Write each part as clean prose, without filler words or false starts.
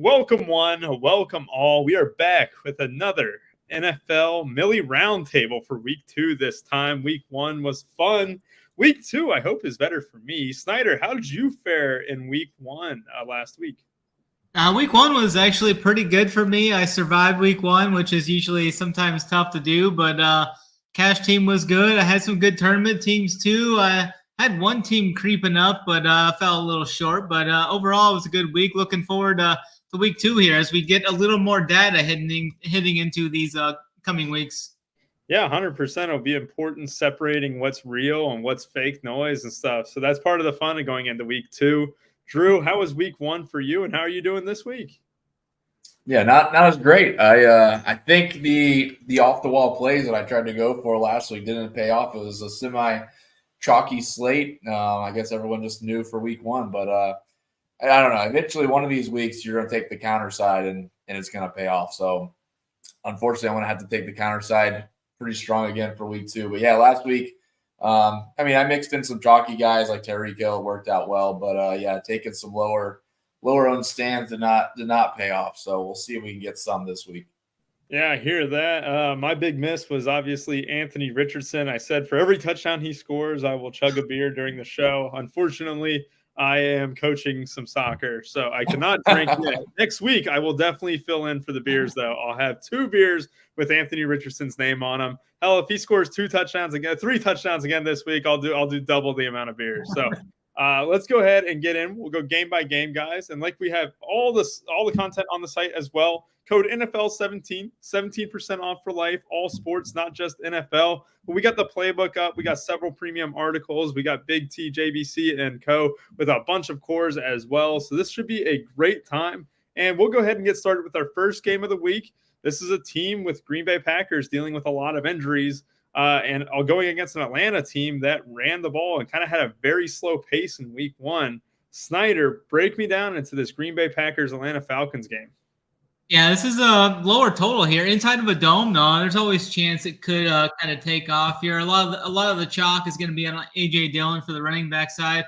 Welcome one, welcome all. We are back with another NFL Millie Roundtable for week 2 this time. Week 1 was fun. Week 2, I hope, is better for me. Snyder, how did you fare in week 1 last week? Week 1 was actually pretty good for me. I survived week 1, which is usually sometimes tough to do, but cash team was good. I had some good tournament teams too. I had one team creeping up, but fell a little short. But overall, it was a good week. Looking forward to week 2 here as we get a little more data hitting into these coming weeks. Yeah, 100%. It'll be important separating what's real and what's fake noise and stuff. So that's part of the fun of going into week 2. Drew, how was week 1 for you, and how are you doing this week? Yeah, not as great. I think the off the wall plays that I tried to go for last week didn't pay off. It was a semi chalky slate. I guess everyone just knew for week 1, but I don't know. Eventually, one of these weeks you're going to take the counter side and it's going to pay off. So unfortunately, I'm going to have to take the counter side pretty strong again for week 2. But yeah, last week. I mixed in some chalky guys like Tyreek Hill. It worked out well, but taking some lower owned stands did not pay off. So we'll see if we can get some this week. Yeah, I hear that. My big miss was obviously Anthony Richardson. I said for every touchdown he scores, I will chug a beer during the show. Unfortunately, I am coaching some soccer, so I cannot drink yet. Next week, I will definitely fill in for the beers, though. I'll have 2 beers with Anthony Richardson's name on them. Hell, if he scores 3 touchdowns again this week, I'll do double the amount of beers. So let's go ahead and get in. We'll go game by game, guys. And like we have all the content on the site as well. Code NFL17, 17% off for life, all sports, not just NFL. But we got the playbook up. We got several premium articles. We got Big T, JBC, and Co. with a bunch of cores as well. So this should be a great time. And we'll go ahead and get started with our first game of the week. This is a team with Green Bay Packers dealing with a lot of injuries and going against an Atlanta team that ran the ball and kind of had a very slow pace in week 1. Snyder, break me down into this Green Bay Packers Atlanta Falcons game. Yeah, this is a lower total here. Inside of a dome, though, there's always a chance it could kind of take off here. A lot of the chalk is going to be on A.J. Dillon for the running back side.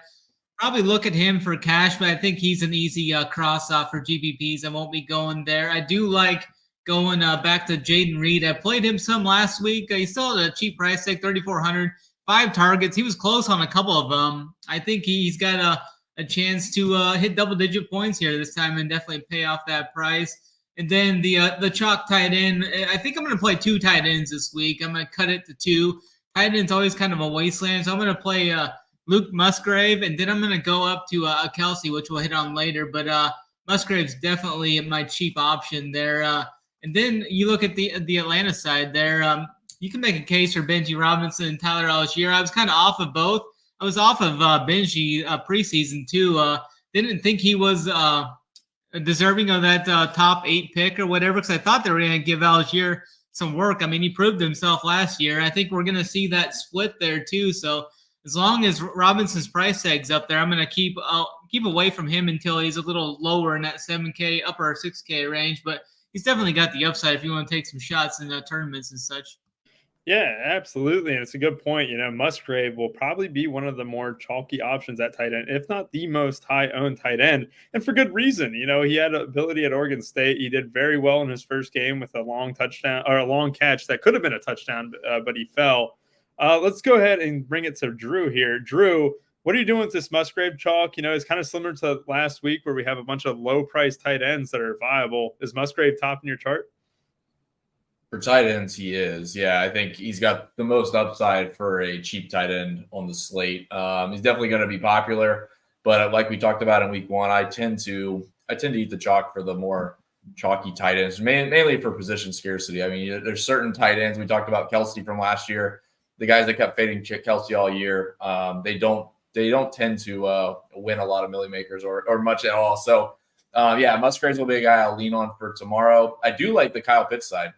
Probably look at him for cash, but I think he's an easy cross-off for GPPs. I won't be going there. I do like going back to Jaden Reed. I played him some last week. He still had a cheap price tag, $3,400, 5 targets. He was close on a couple of them. I think he's got a chance to hit double-digit points here this time and definitely pay off that price. And then the chalk tight end, I think I'm going to play 2 tight ends this week. I'm going to cut it to 2. Tight end's always kind of a wasteland, so I'm going to play Luke Musgrave, and then I'm going to go up to Kelsey, which we'll hit on later. But Musgrave's definitely my cheap option there. And then you look at the Atlanta side there. You can make a case for Benji Robinson and Tyler Algier. I was kind of off of both. I was off of Benji preseason too. Didn't think he was deserving of that top 8 pick or whatever, because I thought they were going to give Algier some work. I mean, he proved himself last year. I think we're going to see that split there too. So as long as Robinson's price tag's up there, I'm going to keep away from him until he's a little lower in that 7K, upper 6K range. But he's definitely got the upside if you want to take some shots in tournaments and such. Yeah, absolutely. And it's a good point. Musgrave will probably be one of the more chalky options at tight end, if not the most high-owned tight end. And for good reason. He had ability at Oregon State. He did very well in his first game with a long touchdown or a long catch that could have been a touchdown, but he fell. Let's go ahead and bring it to Drew here. Drew, what are you doing with this Musgrave chalk? It's kind of similar to last week where we have a bunch of low-priced tight ends that are viable. Is Musgrave top in your chart? For tight ends, he is. Yeah, I think he's got the most upside for a cheap tight end on the slate. He's definitely going to be popular, but like we talked about in week 1, I tend to eat the chalk for the more chalky tight ends, mainly for position scarcity. I mean, there's certain tight ends. We talked about Kelsey from last year. The guys that kept fading Kelsey all year, they don't tend to win a lot of milli makers or much at all. So, Musgraves will be a guy I'll lean on for tomorrow. I do like the Kyle Pitts side.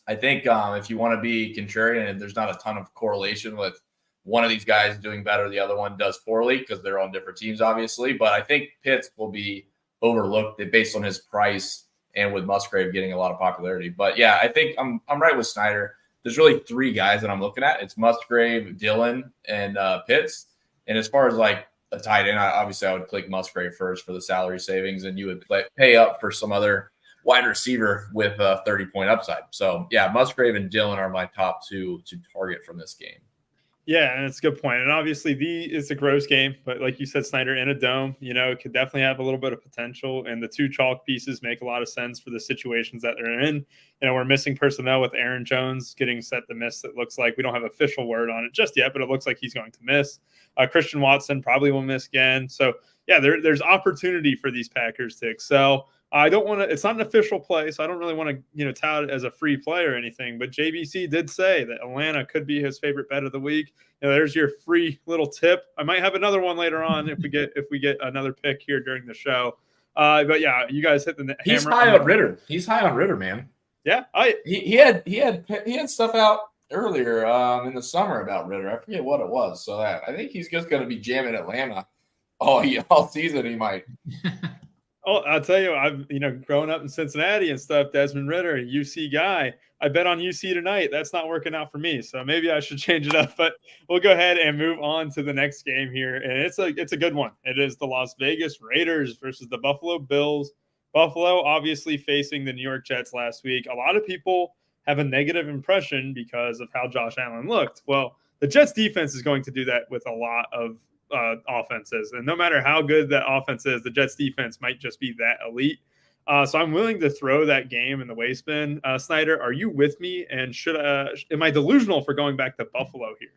I think if you want to be contrarian and there's not a ton of correlation with one of these guys doing better, the other one does poorly because they're on different teams, obviously. But I think Pitts will be overlooked based on his price and with Musgrave getting a lot of popularity. But yeah, I think I'm right with Snyder. There's really 3 guys that I'm looking at. It's Musgrave, Dillon, and Pitts. And as far as like a tight end, obviously I would click Musgrave first for the salary savings, and you would pay up for some other wide receiver with a 30-point upside. So, yeah, Musgrave and Dillon are my top two to target from this game. Yeah, and it's a good point. And obviously, it's a gross game, but like you said, Snyder, in a dome, it could definitely have a little bit of potential. And the two chalk pieces make a lot of sense for the situations that they're in. We're missing personnel with Aaron Jones getting set to miss. It looks like we don't have official word on it just yet, but it looks like he's going to miss. Christian Watson probably will miss again. So, yeah, there's opportunity for these Packers to excel. I don't want to. It's not an official play, so I don't really want to, tout it as a free play or anything. But JBC did say that Atlanta could be his favorite bet of the week. There's your free little tip. I might have another one later on if we get another pick here during the show. But yeah, you guys hit the hammer. He's high on Ritter. He's high on Ritter, man. Yeah, he had stuff out earlier in the summer about Ritter. I forget what it was. So I think he's just going to be jamming Atlanta all season. He might. Oh, I'll tell you, I've growing up in Cincinnati and stuff. Desmond Ritter, UC guy. I bet on UC tonight. That's not working out for me, so maybe I should change it up. But we'll go ahead and move on to the next game here, and it's a good one. It is the Las Vegas Raiders versus the Buffalo Bills. Buffalo obviously facing the New York Jets last week. A lot of people have a negative impression because of how Josh Allen looked. Well, the Jets defense is going to do that with a lot of offenses, and no matter how good that offense is, the Jets defense might just be that elite. So I'm willing to throw that game in the waste bin. Snyder, are you with me? And am I delusional for going back to Buffalo here?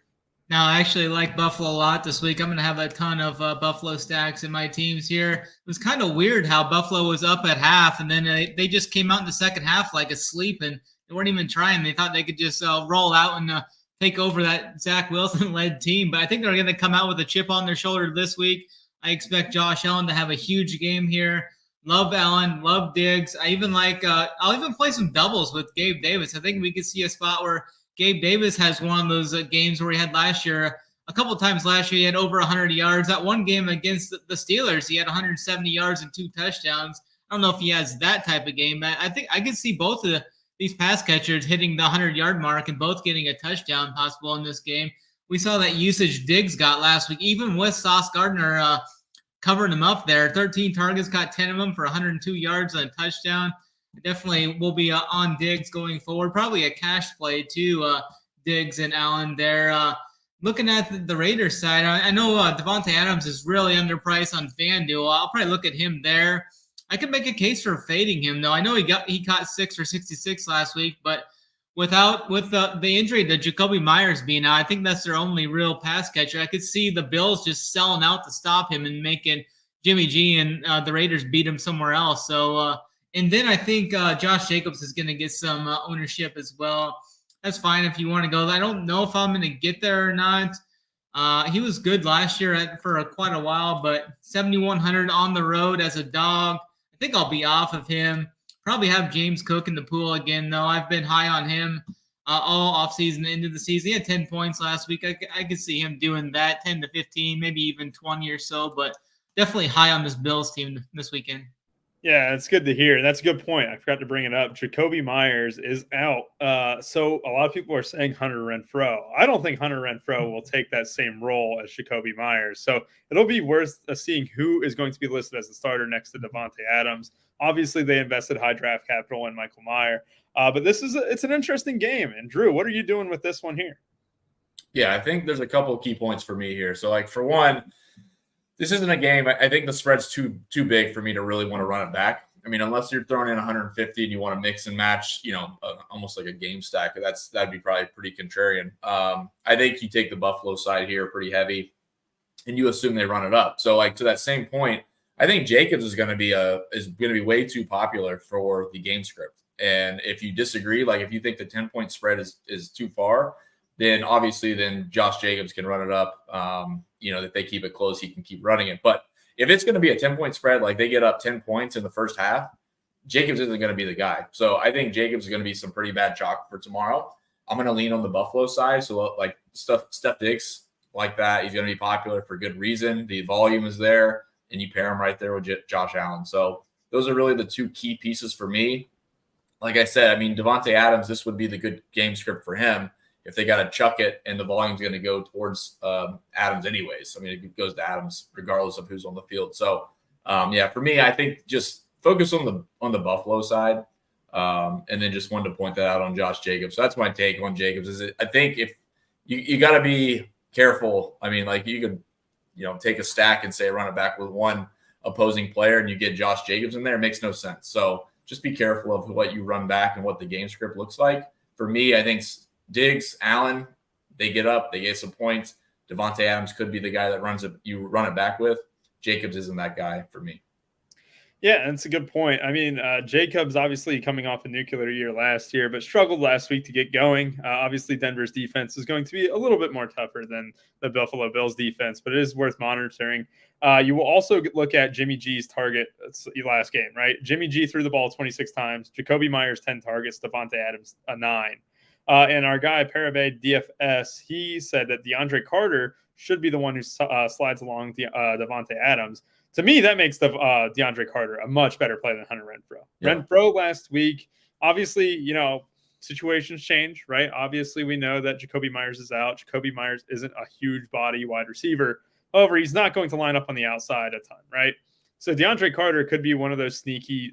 No, I actually like Buffalo a lot this week. I'm going to have a ton of Buffalo stacks in my teams here. It was kind of weird how Buffalo was up at half, and then they just came out in the second half like asleep, and they weren't even trying. They thought they could just roll out and take over that Zach Wilson-led team. But I think they're going to come out with a chip on their shoulder this week. I expect Josh Allen to have a huge game here. Love Allen, love Diggs. I even I'll even play some doubles with Gabe Davis. I think we could see a spot where Gabe Davis has one of those games where he had last year. A couple of times last year, he had over 100 yards. That one game against the Steelers, he had 170 yards and 2 touchdowns. I don't know if he has that type of game, but I think I could see both of these pass catchers hitting the 100-yard mark and both getting a touchdown possible in this game. We saw that usage Diggs got last week, even with Sauce Gardner covering him up there. 13 targets, got 10 of them for 102 yards and a touchdown. Definitely will be on Diggs going forward. Probably a cash play too, Diggs and Allen there. Looking at the Raiders side, I know Devontae Adams is really underpriced on FanDuel. I'll probably look at him there. I could make a case for fading him, though. I know he caught 6 for 66 last week, but with the injury to Jacoby Myers being out, I think that's their only real pass catcher. I could see the Bills just selling out to stop him and making Jimmy G and the Raiders beat him somewhere else. So, and then I think Josh Jacobs is going to get some ownership as well. That's fine if you want to go. I don't know if I'm going to get there or not. He was good last year for quite a while, but 7,100 on the road as a dog. I think I'll be off of him. Probably have James Cook in the pool again, though. I've been high on him all offseason into the season. He had 10 points last week. I could see him doing that, 10 to 15, maybe even 20 or so, but definitely high on this Bills team this weekend. Yeah, it's good to hear. That's a good point. I forgot to bring it up. Jacoby Myers is out. So a lot of people are saying Hunter Renfrow. I don't think Hunter Renfrow will take that same role as Jacoby Myers. So it'll be worth seeing who is going to be listed as the starter next to Devontae Adams. Obviously, they invested high draft capital in Michael Mayer. But it's an interesting game. And Drew, what are you doing with this one here? Yeah, I think there's a couple of key points for me here. So, for one, this isn't a game. I think the spread's too big for me to really want to run it back. I mean, unless you're throwing in 150 and you want to mix and match, almost like a game stack, that'd be probably pretty contrarian. I think you take the Buffalo side here pretty heavy, and you assume they run it up. So, to that same point, I think Jacobs is going to be way too popular for the game script. And if you disagree, if you think the 10-point spread is too far, then obviously Josh Jacobs can run it up. If they keep it close, he can keep running it. But if it's going to be a 10-point spread, they get up 10 points in the first half, Jacobs isn't going to be the guy. So I think Jacobs is going to be some pretty bad chalk for tomorrow. I'm going to lean on the Buffalo side. So Steph Diggs like that, he's going to be popular for good reason. The volume is there, and you pair him right there with Josh Allen. So those are really the two key pieces for me. Like I said, Devontae Adams, this would be the good game script for him. if they got to chuck it and the volume's going to go towards Adams anyways. I mean, it goes to Adams regardless of who's on the field. So, for me, I think just focus on the Buffalo side, and then just wanted to point that out on Josh Jacobs. So that's my take on Jacobs. I think if you got to be careful. I mean, like you could, take a stack and say run it back with one opposing player and you get Josh Jacobs in there. It makes no sense. So just be careful of what you run back and what the game script looks like. For me, I think Diggs, Allen, they get up, they get some points. Devontae Adams could be the guy that you run it back with. Jacobs isn't that guy for me. Yeah, that's a good point. I mean, Jacobs obviously coming off a nuclear year last year, but struggled last week to get going. Obviously, Denver's defense is going to be a little bit more tougher than the Buffalo Bills defense, but it is worth monitoring. You will also look at Jimmy G's target last game, right? Jimmy G threw the ball 26 times. Jacoby Myers, 10 targets. Devontae Adams, 9. And our guy, Parabay DFS, he said that DeAndre Carter should be the one who slides along Devontae Adams. To me, that makes the DeAndre Carter a much better play than Hunter Renfrow. Yeah. Renfrow last week, obviously, situations change, right? Obviously, we know that Jacoby Myers is out. Jacoby Myers isn't a huge body wide receiver. However, he's not going to line up on the outside a ton, right? So DeAndre Carter could be one of those sneaky,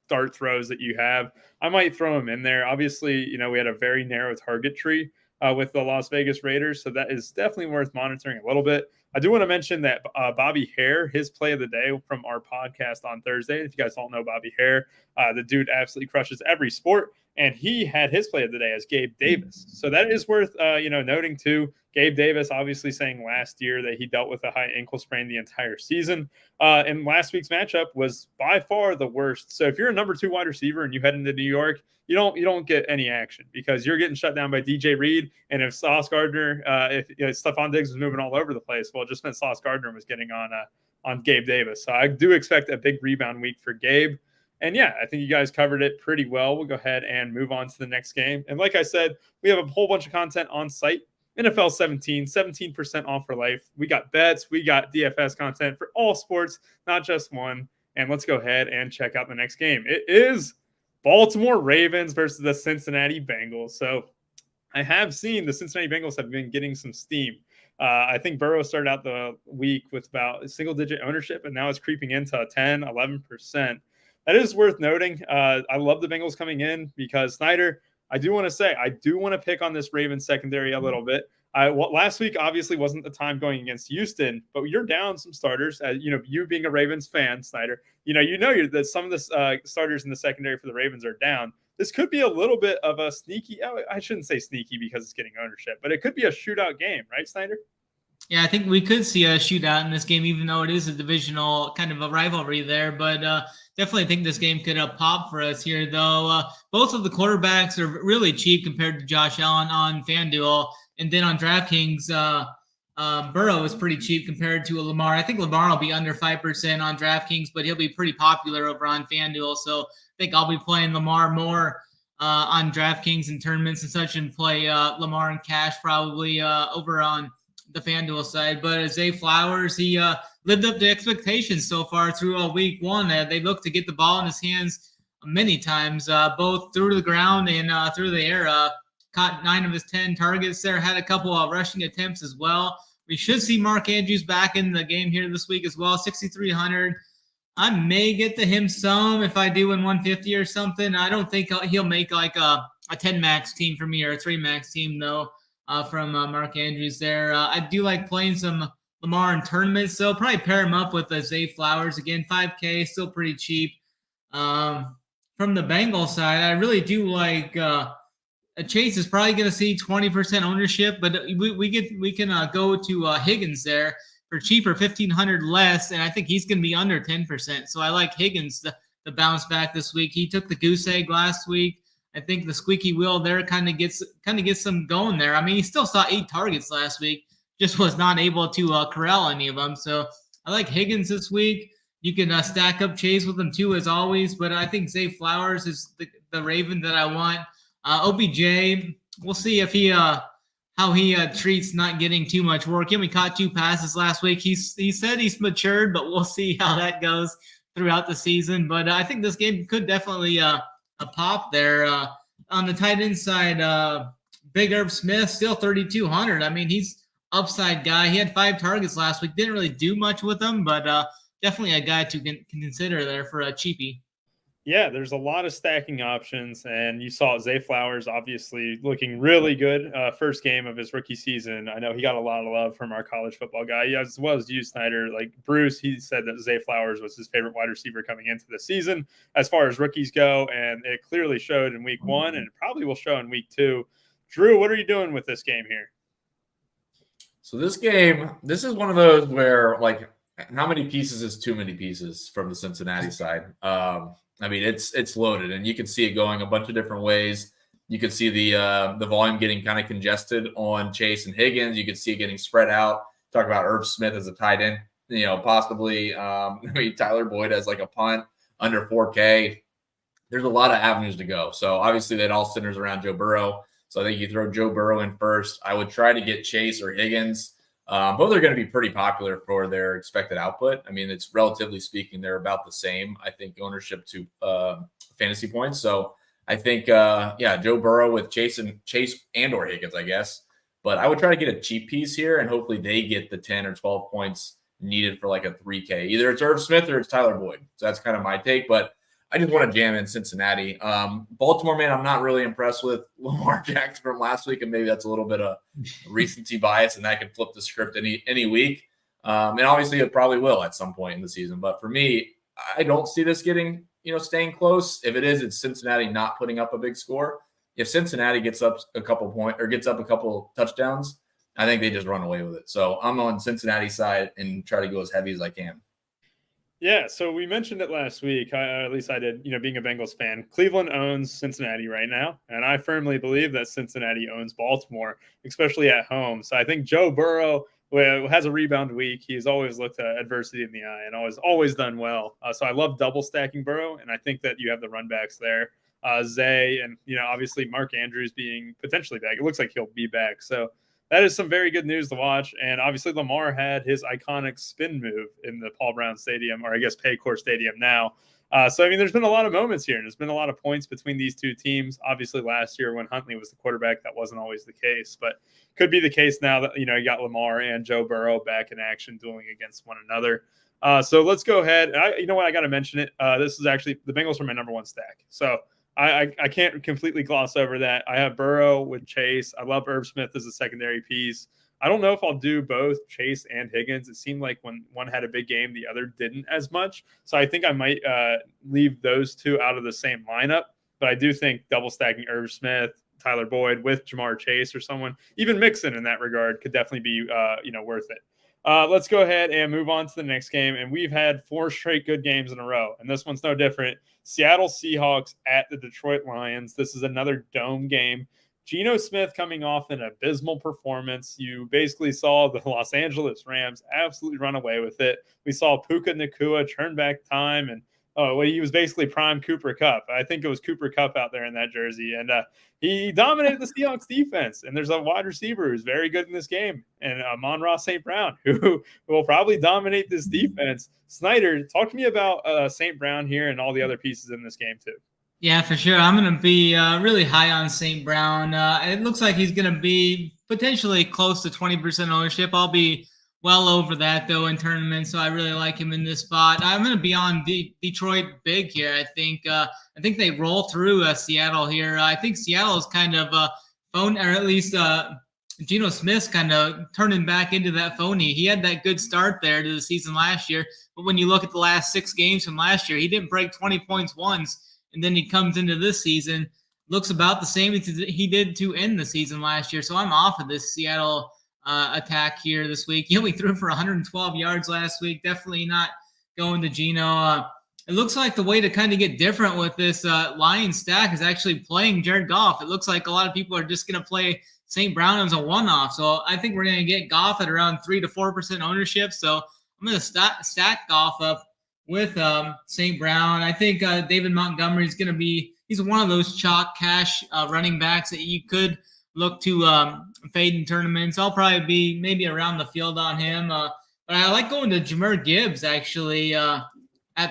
dart throws that you have. I might throw him in there. Obviously, we had a very narrow target tree with the Las Vegas Raiders, so that is definitely worth monitoring a little bit. I do want to mention that Bobby Hare, his play of the day from our podcast on Thursday. If you guys don't know Bobby Hare, the dude absolutely crushes every sport, and he had his play of the day as Gabe Davis. So that is worth noting too. Gabe Davis obviously saying last year that he dealt with a high ankle sprain the entire season, and last week's matchup was by far the worst. So if you're a number 2 wide receiver and you head into New York, you don't get any action because you're getting shut down by DJ Reed. And if Sauce Gardner, if Stephon Diggs was moving all over the place, well, it just meant Sauce Gardner was getting on Gabe Davis. So I do expect a big rebound week for Gabe. And yeah, I think you guys covered it pretty well. We'll go ahead and move on to the next game. And like I said, we have a whole bunch of content on site. NFL 17% off for life. We got bets. We got DFS content for all sports, not just one. And let's go ahead and check out the next game. It is Baltimore Ravens versus the Cincinnati Bengals. So I have seen the Cincinnati Bengals have been getting some steam. I think Burrow started out the week with about single-digit ownership, and now it's creeping into 10, 11%. That is worth noting. I love the Bengals coming in because Snyder, I do want to pick on this Ravens secondary a little bit. Last week obviously wasn't the time going against Houston, but you're down some starters. You being a Ravens fan, Snyder, that some of the starters in the secondary for the Ravens are down. This could be a little bit of a sneaky. I shouldn't say sneaky because it's getting ownership, but it could be a shootout game, right, Snyder? Yeah, I think we could see a shootout in this game, even though it is a divisional kind of a rivalry there. But definitely think this game could pop for us here, though. Both of the quarterbacks are really cheap compared to Josh Allen on FanDuel. And then on DraftKings, Burrow is pretty cheap compared to Lamar. I think Lamar will be under 5% on DraftKings, but he'll be pretty popular over on FanDuel. So I think I'll be playing Lamar more on DraftKings and tournaments and such, and play Lamar in cash probably over on the FanDuel side. But Zay Flowers, he lived up to expectations so far through week 1. They look to get the ball in his hands many times, both through the ground and through the air. Caught 9 of his 10 targets there, had a couple of rushing attempts as well. We should see Mark Andrews back in the game here this week as well, 6,300. I may get to him some if I do in 150 or something. I don't think he'll make like a 10 max team for me or a 3 max team though. From Mark Andrews there. I do like playing some Lamar in tournaments, so probably pair him up with Zay Flowers. Again, 5K, still pretty cheap. From the Bengals side, I really do like Chase is probably going to see 20% ownership, but we can go to Higgins there for cheaper, 1,500 less, and I think he's going to be under 10%. So I like Higgins to bounce back this week. He took the goose egg last week. I think the squeaky wheel there kind of gets some going there. I mean, he still saw 8 targets last week, just was not able to corral any of them. So I like Higgins this week. You can stack up Chase with them too, as always. But I think Zay Flowers is the Raven that I want. OBJ, we'll see if he how he treats not getting too much work. He only caught 2 passes last week. He said he's matured, but we'll see how that goes throughout the season. But I think this game could definitely a pop there. On the tight end side, Big Irv Smith, still 3,200. I mean, he's upside guy. He had 5 targets last week. Didn't really do much with them, but definitely a guy to can consider there for a cheapie. Yeah, there's a lot of stacking options, and you saw Zay Flowers obviously looking really good. First game of his rookie season. I know he got a lot of love from our college football guy, as well as you, Snyder. Like Bruce, he said that Zay Flowers was his favorite wide receiver coming into the season as far as rookies go, and it clearly showed in week 1, and it probably will show in week 2. Drew, what are you doing with this game here? So this game, this is one of those where, like, how many pieces is too many pieces from the Cincinnati side? I mean, it's loaded, and you can see it going a bunch of different ways. You can see the volume getting kind of congested on Chase and Higgins. You can see it getting spread out. Talk about Irv Smith as a tight end, possibly. I mean, Tyler Boyd as like a punt under 4K. There's a lot of avenues to go. So obviously that all centers around Joe Burrow. So I think you throw Joe Burrow in first. I would try to get Chase or Higgins. Both are going to be pretty popular for their expected output. I mean, it's relatively speaking, they're about the same, I think, ownership to fantasy points. So I think, Joe Burrow with Chase and or Higgins, I guess. But I would try to get a cheap piece here, and hopefully they get the 10 or 12 points needed for like a 3K. Either it's Irv Smith or it's Tyler Boyd. So that's kind of my take. But I just want to jam in Cincinnati. Baltimore, man, I'm not really impressed with Lamar Jackson from last week, and maybe that's a little bit of recency bias, and that could flip the script any week. And obviously it probably will at some point in the season. But for me, I don't see this staying close. If it is, it's Cincinnati not putting up a big score. If Cincinnati gets up a couple touchdowns, I think they just run away with it. So I'm on Cincinnati side and try to go as heavy as I can. Yeah, so we mentioned it last week. At least I did, being a Bengals fan. Cleveland owns Cincinnati right now, and I firmly believe that Cincinnati owns Baltimore, especially at home. So I think Joe Burrow has a rebound week. He's always looked at adversity in the eye and always done well. So I love double stacking Burrow, and I think that you have the run backs there. Zay and, obviously Mark Andrews being potentially back. It looks like he'll be back. So that is some very good news to watch. And obviously Lamar had his iconic spin move in the Paul Brown Stadium, or I guess Paycor Stadium now. So, I mean, there's been a lot of moments here, and there's been a lot of points between these two teams. Obviously last year when Huntley was the quarterback, that wasn't always the case, but could be the case now that, you got Lamar and Joe Burrow back in action dueling against one another. So let's go ahead. You know what? I got to mention it. This is actually the Bengals are my number one stack. So I can't completely gloss over that. I have Burrow with Chase. I love Irv Smith as a secondary piece. I don't know if I'll do both Chase and Higgins. It seemed like when one had a big game, the other didn't as much. So I think I might leave those two out of the same lineup. But I do think double stacking Irv Smith, Tyler Boyd with Jamar Chase or someone, even Mixon in that regard, could definitely be worth it. Let's go ahead and move on to the next game. And we've had 4 straight good games in a row, and this one's no different. Seattle Seahawks at the Detroit Lions. This is another dome game. Geno Smith coming off an abysmal performance. You basically saw the Los Angeles Rams absolutely run away with it. We saw Puka Nacua turn back time, and he was basically prime Cooper Kupp. I think it was Cooper Kupp out there in that jersey, and he dominated the Seahawks defense. And there's a wide receiver who's very good in this game, and Amon-Ra St. Brown, who will probably dominate this defense. Snyder, talk to me about St. Brown here and all the other pieces in this game too. Yeah, for sure. I'm going to be really high on St. Brown. It looks like he's going to be potentially close to 20% ownership. I'll be well over that, though, in tournaments, so I really like him in this spot. I'm going to be on Detroit big here. I think they roll through Seattle here. I think Seattle is kind of phone, or at least Geno Smith's kind of turning back into that phony. He had that good start there to the season last year, but when you look at the last 6 games from last year, he didn't break 20 points once. And then he comes into this season, looks about the same as he did to end the season last year. So I'm off of this Seattle attack here this week. He only threw for 112 yards last week. Definitely not going to Geno. It looks like the way to kind of get different with this Lions stack is actually playing Jared Goff. It looks like a lot of people are just going to play St. Brown as a one-off. So I think we're going to get Goff at around 3 to 4% ownership. So I'm going to stack Goff up with St. Brown. I think David Montgomery is going to be – he's one of those chalk cash running backs that you could look to fade in tournaments. I'll probably be maybe around the field on him. But I like going to Jahmyr Gibbs, actually, at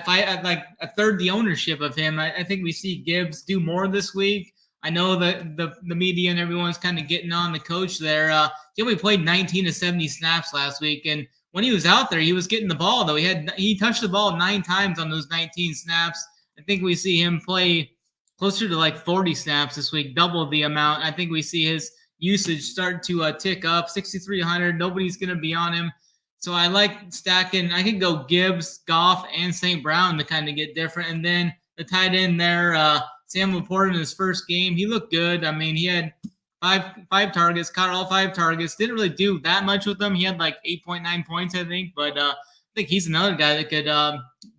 like a third the ownership of him. I think we see Gibbs do more this week. I know that the media and everyone's kind of getting on the coach there. He only played 19 to 70 snaps last week, and when he was out there, he was getting the ball though. He touched the ball 9 times on those 19 snaps. I think we see him play closer to like 40 snaps this week, double the amount. I think we see his usage start to tick up, 6,300. Nobody's going to be on him. So I like stacking. I could go Gibbs, Goff, and St. Brown to kind of get different. And then the tight end there, Sam Laporta in his first game, he looked good. I mean, he had five targets, caught all 5 targets. Didn't really do that much with them. He had like 8.9 points, I think. But I think he's another guy that could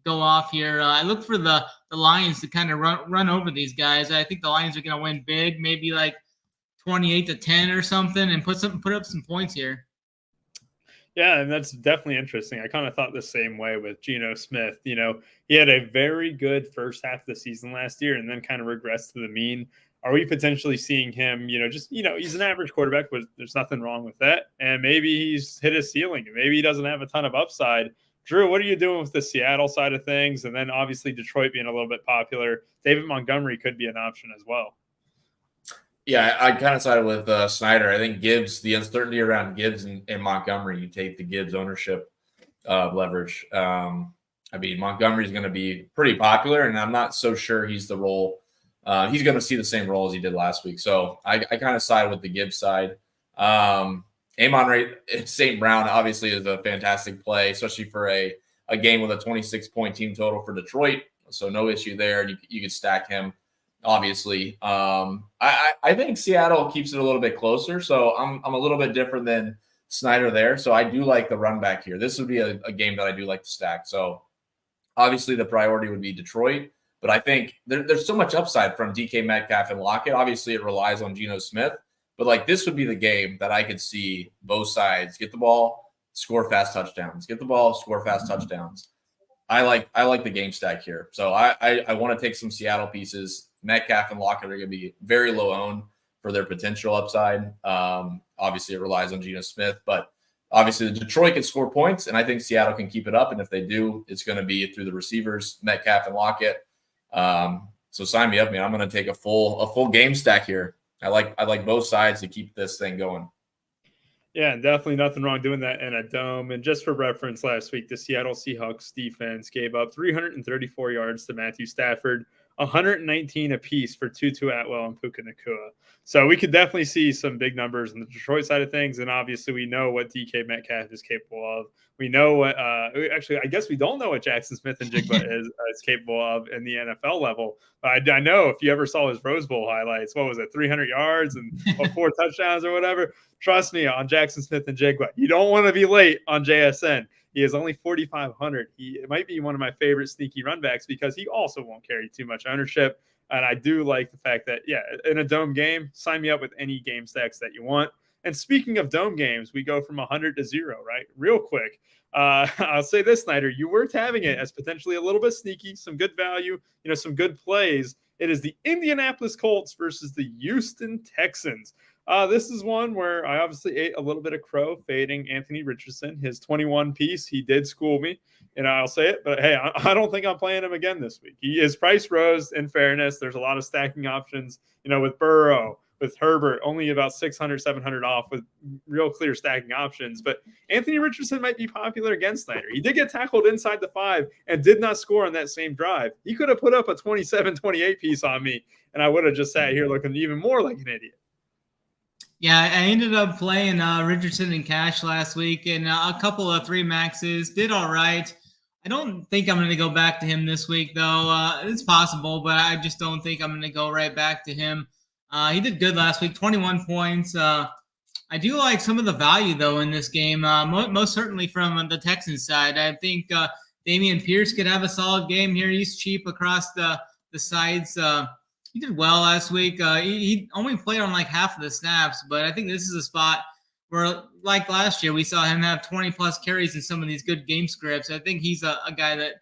go off here. I look for the Lions to kind of run over these guys. I think the Lions are going to win big, maybe like 28-10 or something, and put up some points here. Yeah, and that's definitely interesting. I kind of thought the same way with Geno Smith. You know, he had a very good first half of the season last year and then kind of regressed to the mean. Are we potentially seeing him, he's an average quarterback, but there's nothing wrong with that. And maybe he's hit his ceiling. Maybe he doesn't have a ton of upside. Drew, what are you doing with the Seattle side of things? And then obviously Detroit being a little bit popular. David Montgomery could be an option as well. Yeah, I kind of sided with Snyder. I think Gibbs, the uncertainty around Gibbs and Montgomery, you take the Gibbs ownership leverage. I mean, Montgomery is going to be pretty popular, and I'm not so sure he's the role. He's going to see the same role as he did last week. So I kind of side with the Gibbs side. St. Brown obviously is a fantastic play, especially for a game with a 26-point team total for Detroit. So no issue there. You could stack him. Obviously, I think Seattle keeps it a little bit closer, so I'm a little bit different than Snyder there. So I do like the run back here. This would be a game that I do like to stack. So obviously the priority would be Detroit, but I think there's so much upside from DK Metcalf and Lockett. Obviously, it relies on Geno Smith, but like this would be the game that I could see both sides get the ball, score fast touchdowns, get the ball, score fast touchdowns. I like the game stack here. So I want to take some Seattle pieces. Metcalf and Lockett are going to be very low owned for their potential upside. Obviously, it relies on Geno Smith, but obviously the Detroit can score points, and I think Seattle can keep it up. And if they do, it's going to be through the receivers, Metcalf and Lockett. So sign me up, man. I'm going to take a full game stack here. I like both sides to keep this thing going. Yeah, definitely nothing wrong doing that in a dome. And just for reference, last week, the Seattle Seahawks defense gave up 334 yards to Matthew Stafford, 119 apiece for Tutu Atwell and Puka Nacua. So we could definitely see some big numbers on the Detroit side of things. And obviously we know what DK Metcalf is capable of. We know what actually, I guess we don't know what Jackson Smith and Jigba is capable of in the NFL level. But I know if you ever saw his Rose Bowl highlights, what was it, 300 yards and 4 touchdowns or whatever? Trust me on Jackson Smith and Jigba. You don't want to be late on JSN. He is only 4,500. It might be one of my favorite sneaky run backs because he also won't carry too much ownership. And I do like the fact that, yeah, in a dome game, sign me up with any game stacks that you want. And speaking of dome games, we go from 100 to 0, right? Real quick. I'll say this, Snyder, you were having it as potentially a little bit sneaky, some good value, some good plays. It is the Indianapolis Colts versus the Houston Texans. This is one where I obviously ate a little bit of crow fading Anthony Richardson, his 21 piece. He did school me, and I'll say it, but hey, I don't think I'm playing him again this week. His price rose. In fairness, there's a lot of stacking options, with Burrow, with Herbert, only about 600, 700 off with real clear stacking options. But Anthony Richardson might be popular against Snyder. He did get tackled inside the 5 and did not score on that same drive. He could have put up a 27, 28 piece on me, and I would have just sat here looking even more like an idiot. Yeah, I ended up playing Richardson in cash last week, and a couple of 3 maxes. Did all right. I don't think I'm going to go back to him this week, though. It's possible, but I just don't think I'm going to go right back to him. He did good last week, 21 points. I do like some of the value, though, in this game, most certainly from the Texans side. I think Dameon Pierce could have a solid game here. He's cheap across the sides. He did well last week. He only played on like half of the snaps, but I think this is a spot where, like last year, we saw him have 20-plus carries in some of these good game scripts. I think he's a guy that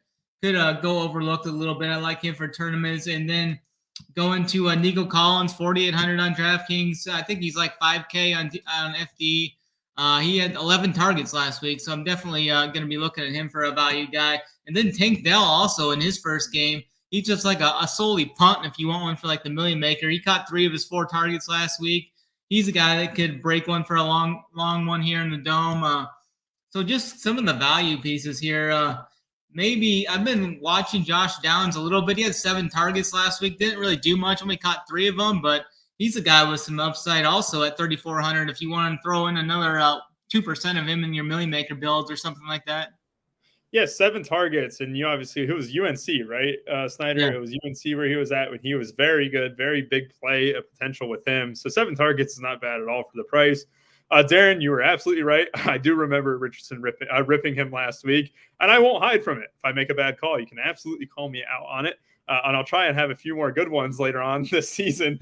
could go overlooked a little bit. I like him for tournaments. And then going to Nico Collins, 4,800 on DraftKings. I think he's like 5K on FD. He had 11 targets last week, so I'm definitely going to be looking at him for a value guy. And then Tank Dell also in his first game. He's just like a solely punt if you want one for like the million maker. He caught 3 of his 4 targets last week. He's a guy that could break one for a long one here in the dome. So just some of the value pieces here. Maybe I've been watching Josh Downs a little bit. He had 7 targets last week. Didn't really do much. Only caught 3 of them, but he's a guy with some upside also at 3,400 if you want to throw in another 2% of him in your million maker builds or something like that. Yeah, 7 targets, and you obviously, it was UNC, right, Snyder? Yeah. It was UNC where he was at when he was very good, very big play potential with him. So 7 targets is not bad at all for the price. Darren, you were absolutely right. I do remember Richardson ripping him last week, and I won't hide from it. If I make a bad call, you can absolutely call me out on it, and I'll try and have a few more good ones later on this season.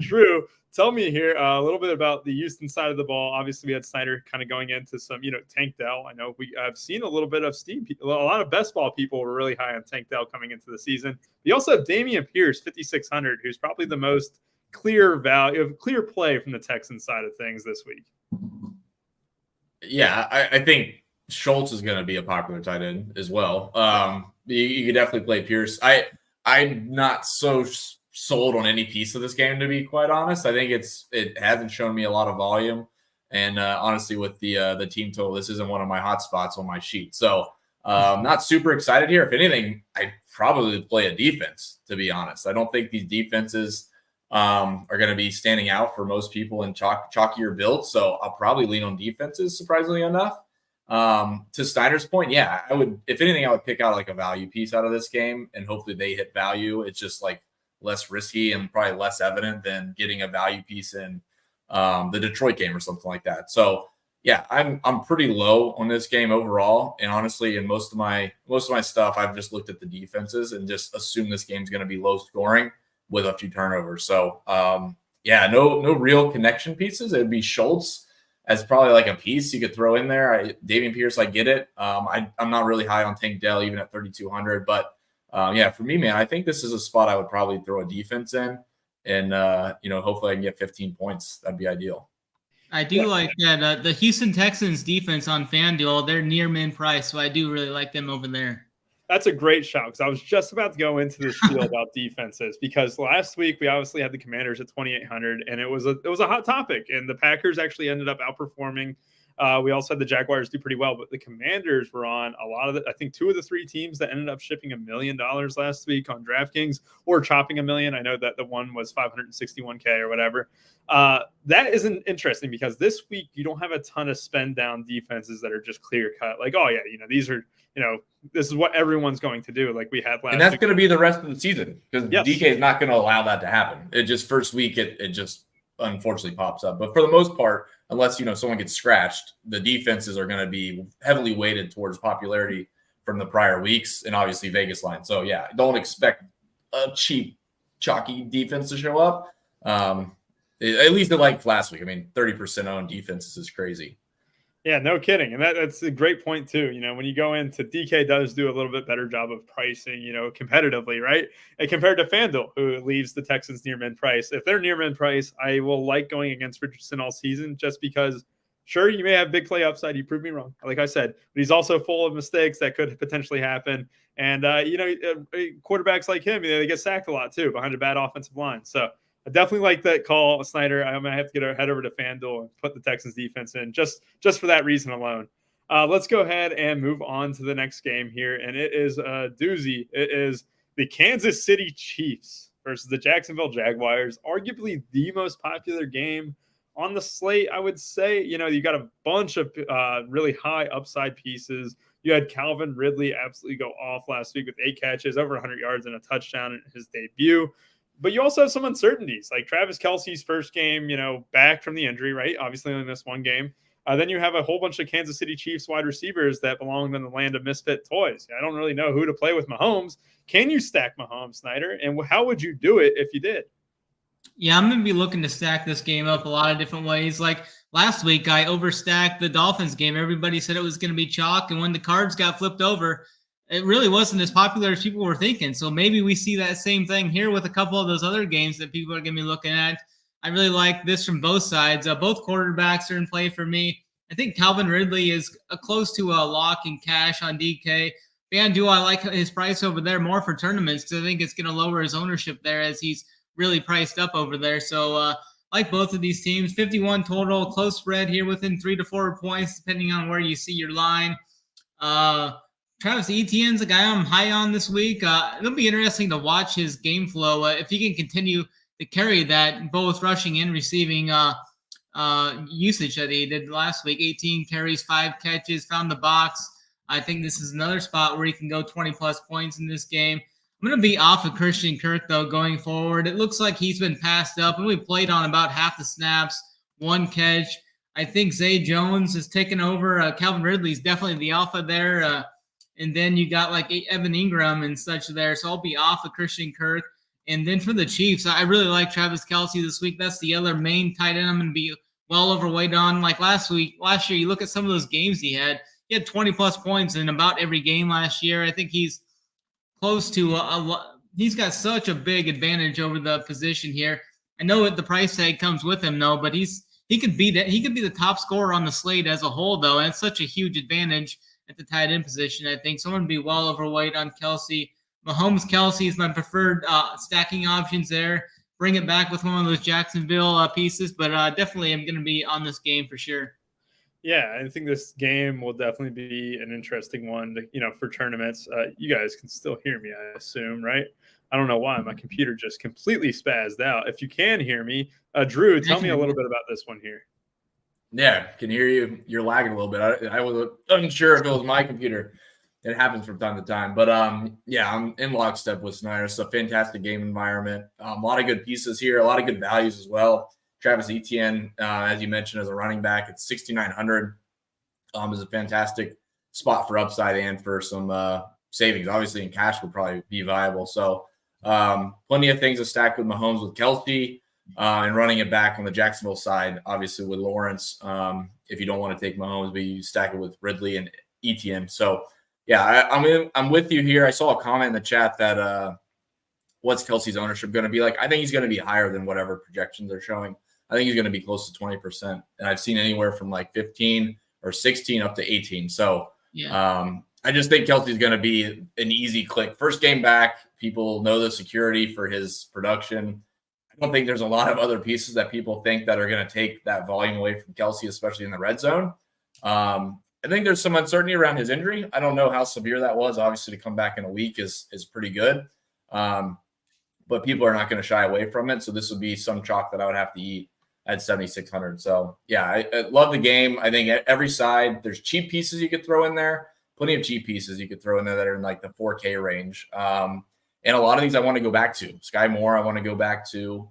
Drew, tell me here a little bit about the Houston side of the ball. Obviously, we had Snyder kind of going into some, Tank Dell. I know I've seen a little bit of steam. A lot of best ball people were really high on Tank Dell coming into the season. You also have Dameon Pierce, 5,600, who's probably the most clear play from the Texans side of things this week. Yeah, I think Schultz is going to be a popular tight end as well. You could definitely play Pierce. I'm not so sold on any piece of this game, to be quite honest. I think it hasn't shown me a lot of volume, and honestly, with the team total, this isn't one of my hot spots on my sheet. So, not super excited here. If anything, I'd probably play a defense, to be honest. I don't think these defenses are going to be standing out for most people in chalkier builds. So I'll probably lean on defenses, surprisingly enough. To Snyder's point, yeah, I would, if anything, I would pick out like a value piece out of this game, and hopefully they hit value. It's just like less risky and probably less evident than getting a value piece in the Detroit game or something like that. So yeah, I'm pretty low on this game overall. And honestly, in most of my stuff, I've just looked at the defenses and just assumed this game's going to be low scoring with a few turnovers. So yeah, no real connection pieces. It would be Schultz as probably like a piece you could throw in there. Dameon Pierce, I get it. I'm not really high on Tank Dell even at 3,200, but yeah, for me, man, I think this is a spot I would probably throw a defense in, and hopefully I can get 15 points. That'd be ideal. I do like that. The Houston Texans defense on FanDuel, they're near min price, so I do really like them over there. That's a great shout, because I was just about to go into this spiel about defenses, because last week we obviously had the Commanders at 2,800, and it was a hot topic, and the Packers actually ended up outperforming. We also had the Jaguars do pretty well, but the Commanders were on a lot of I think 2 of the 3 teams that ended up shipping $1 million last week on DraftKings, or chopping $1 million. I know that the one was 561K or whatever. That isn't interesting, because this week you don't have a ton of spend down defenses that are just clear cut. Like, oh yeah, these are, this is what everyone's going to do. Like we had last. And that's going to be the rest of the season, because yes. DK is not going to allow that to happen. It just first week, it just unfortunately pops up. But for the most part, unless someone gets scratched, the defenses are going to be heavily weighted towards popularity from the prior weeks, and obviously Vegas line. So yeah, don't expect a cheap, chalky defense to show up. At least like last week. I mean, 30% owned defenses is crazy. Yeah, no kidding. And that's a great point too. When you go into DK does do a little bit better job of pricing, competitively, right? And compared to FanDuel, who leaves the Texans near min price. If they're near min price, I will like going against Richardson all season, just because, sure, you may have big play upside. You proved me wrong, like I said, but he's also full of mistakes that could potentially happen. And, quarterbacks like him, they get sacked a lot too behind a bad offensive line. So I definitely like that call, Snyder. I'm gonna have to head over to FanDuel and put the Texans defense in just for that reason alone. Let's go ahead and move on to the next game here, and it is a doozy. It is the Kansas City Chiefs versus the Jacksonville Jaguars. Arguably the most popular game on the slate, I would say. You got a bunch of really high upside pieces. You had Calvin Ridley absolutely go off last week with 8 catches, over 100 yards, and a touchdown in his debut. But you also have some uncertainties, like Travis Kelce's first game, back from the injury, right? Obviously only missed 1 game. Then you have a whole bunch of Kansas City Chiefs wide receivers that belong in the land of misfit toys. I don't really know who to play with Mahomes. Can you stack Mahomes, Snyder? And how would you do it if you did? Yeah, I'm going to be looking to stack this game up a lot of different ways. Like last week, I overstacked the Dolphins game. Everybody said it was going to be chalk, and when the cards got flipped over, it really wasn't as popular as people were thinking. So maybe we see that same thing here with a couple of those other games that people are going to be looking at. I really like this from both sides. Both quarterbacks are in play for me. I think Calvin Ridley is close to a lock in cash on DK. FanDuel, I like his price over there more for tournaments because I think it's going to lower his ownership there as he's really priced up over there. So like both of these teams, 51 total, close spread here within 3 to 4 points, depending on where you see your line. Travis Etienne's a guy I'm high on this week. It'll be interesting to watch his game flow. If he can continue to carry that, both rushing and receiving usage that he did last week, 18 carries, 5 catches, found the box. I think this is another spot where he can go 20-plus points in this game. I'm going to be off of Christian Kirk, though, going forward. It looks like he's been passed up, and we played on about half the snaps, 1 catch. I think Zay Jones has taken over. Calvin Ridley's definitely the alpha there. And then you got like Evan Ingram and such there. So I'll be off of Christian Kirk. And then for the Chiefs, I really like Travis Kelce this week. That's the other main tight end I'm going to be well overweight on. Like last year, you look at some of those games he had 20-plus points in about every game last year. I think he's close to he's got such a big advantage over the position here. I know what the price tag comes with him, though, but he could be the top scorer on the slate as a whole, though, and it's such a huge advantage at the tight end position, I think. So I'm going to be well overweight on Kelce. Mahomes Kelce is my preferred stacking options there. Bring it back with one of those Jacksonville pieces, but definitely I'm going to be on this game for sure. Yeah, I think this game will definitely be an interesting one, for tournaments. You guys can still hear me, I assume, right? I don't know why. My computer just completely spazzed out. If you can hear me, Drew, tell me a little bit about this one here. Yeah, can hear you. You're lagging a little bit. I was unsure if it was my computer. It happens from time to time. But, I'm in lockstep with Snyder. It's a fantastic game environment. A lot of good pieces here, a lot of good values as well. Travis Etienne, as you mentioned, as a running back, it's 6,900. Is a fantastic spot for upside and for some savings. Obviously, in cash would probably be viable. So plenty of things to stack with Mahomes, with Kelce, and running it back on the Jacksonville side, obviously with Lawrence. If you don't want to take Mahomes, but you stack it with Ridley and Etienne. So, yeah, I'm with you here. I saw a comment in the chat that what's Kelce's ownership going to be like? I think he's going to be higher than whatever projections are showing. I think he's going to be close to 20%. And I've seen anywhere from like 15 or 16 up to 18. So I just think Kelce's going to be an easy click. First game back, people know the security for his production. I don't think there's a lot of other pieces that people think that are going to take that volume away from Kelce, especially in the red zone. I think there's some uncertainty around his injury. I don't know how severe that was. Obviously, to come back in a week is pretty good. But people are not going to shy away from it. So this would be some chalk that I would have to eat at 7,600. So, yeah, I love the game. I think at every side, there's cheap pieces you could throw in there. Plenty of cheap pieces you could throw in there that are in like the 4K range. And a lot of these I want to go back to. Sky Moore, I want to go back to.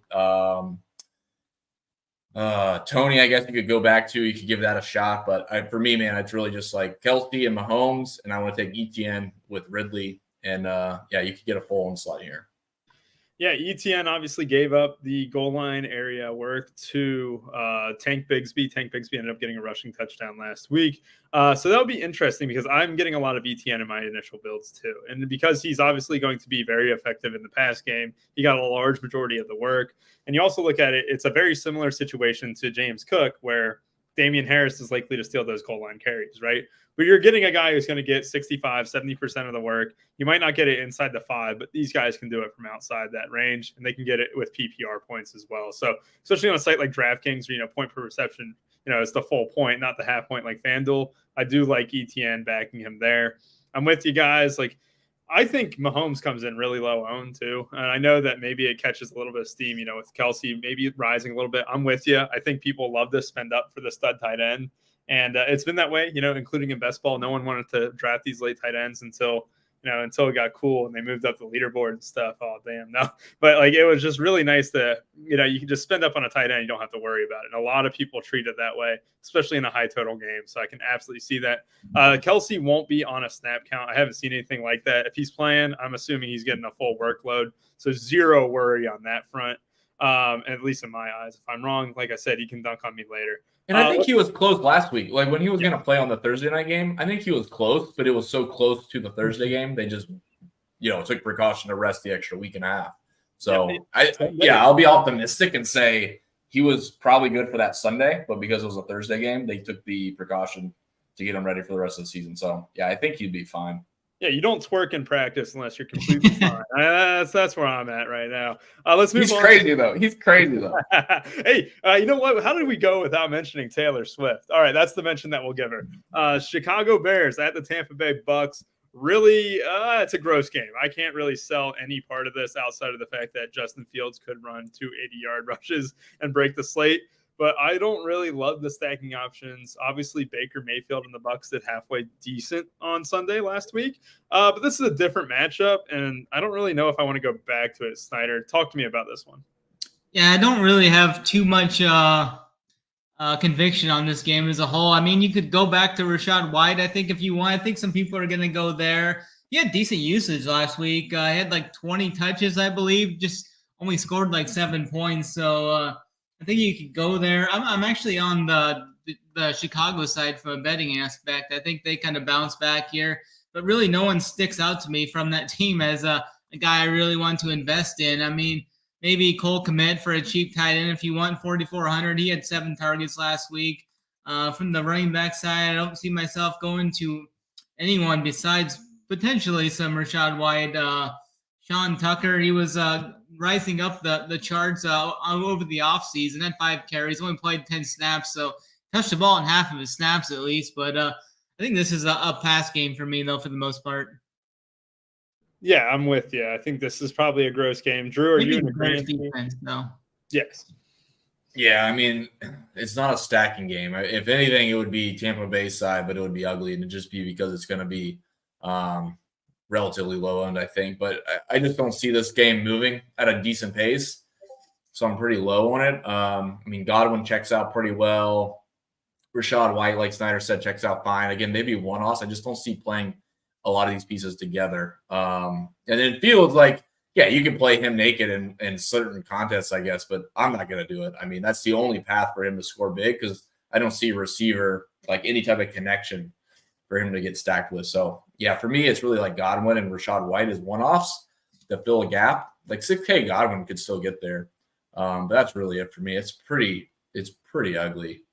Tony, I guess you could go back to. You could give that a shot. But for me, man, it's really just like Kelce and Mahomes. And I want to take Etienne with Ridley. And, you could get a full onslaught here. Yeah, Etienne obviously gave up the goal line area work to Tank Bigsby. Tank Bigsby ended up getting a rushing touchdown last week. So that'll be interesting because I'm getting a lot of Etienne in my initial builds too. And because he's obviously going to be very effective in the pass game, he got a large majority of the work. And you also look at it, it's a very similar situation to James Cook where Damian Harris is likely to steal those goal line carries, right? But you're getting a guy who's going to get 65, 70% of the work. You might not get it inside the 5, but these guys can do it from outside that range, and they can get it with PPR points as well. So especially on a site like Draftkings, where, point per reception, is the full point, not the half point like FanDuel. I do like ETN backing him there. I'm with you guys. Like, I think Mahomes comes in really low owned too. And I know that maybe it catches a little bit of steam, with Kelce maybe rising a little bit. I'm with you. I think people love to spend up for the stud tight end. And it's been that way, including in best ball. No one wanted to draft these late tight ends until it got cool and they moved up the leaderboard and stuff. Oh, damn. No, but it was just really nice to, you can just spend up on a tight end. You don't have to worry about it. And a lot of people treat it that way, especially in a high total game. So I can absolutely see that. Kelce won't be on a snap count. I haven't seen anything like that. If he's playing, I'm assuming he's getting a full workload. So zero worry on that front. And at least in my eyes, if I'm wrong, like I said, he can dunk on me later. And I think he was close last week. Like when he was going to play on the Thursday night game, I think he was close, but it was so close to the Thursday game. They just, took precaution to rest the extra week and a half. So I'll be optimistic and say he was probably good for that Sunday, but because it was a Thursday game, they took the precaution to get him ready for the rest of the season. So I think he'd be fine. Yeah, you don't twerk in practice unless you're completely fine. That's where I'm at right now. Let's move on. He's crazy though. Hey, you know what? How did we go without mentioning Taylor Swift? All right, that's the mention that we'll give her. Chicago Bears at the Tampa Bay Bucks. Really, it's a gross game. I can't really sell any part of this outside of the fact that Justin Fields could run 2 80-yard rushes and break the slate. But I don't really love the stacking options. Obviously, Baker Mayfield and the Bucks did halfway decent on Sunday last week. But this is a different matchup, and I don't really know if I want to go back to it. Snyder, talk to me about this one. Yeah, I don't really have too much conviction on this game as a whole. I mean, you could go back to Rachaad White, I think, if you want. I think some people are going to go there. He had decent usage last week. He had like 20 touches, I believe, just only scored like 7 points. So, I think you could go there. I'm actually on the Chicago side from a betting aspect. I think they kind of bounce back here, but really no one sticks out to me from that team as a guy I really want to invest in. I mean, maybe Cole Kmet for a cheap tight end if you want 4,400. He had 7 targets last week. From the running back side, I don't see myself going to anyone besides potentially some Rachaad White. Sean Tucker, he was rising up the charts over the offseason. Had 5 carries, only played 10 snaps, so touched the ball in half of his snaps at least. But I think this is a pass game for me, though, for the most part. Yeah, I'm with you. I think this is probably a gross game. Drew, are you in agreement? Defense, though? Yes. Yeah, I mean, it's not a stacking game. If anything, it would be Tampa Bay's side, but it would be ugly, and it'd just be because it's going to be relatively low end, I think. But I just don't see this game moving at a decent pace, so I'm pretty low on it. I mean, Godwin checks out pretty well. Rachaad White, like Snyder said, checks out fine. Again, maybe one-offs. I just don't see playing a lot of these pieces together. And then Fields, like, yeah, you can play him naked in certain contests, I guess, but I'm not going to do it. I mean, that's the only path for him to score big because I don't see a receiver, like any type of connection for him to get stacked with. So, yeah, for me, it's really like Godwin and Rachaad White as one-offs to fill a gap. Like 6K Godwin could still get there. But that's really it for me. It's pretty ugly.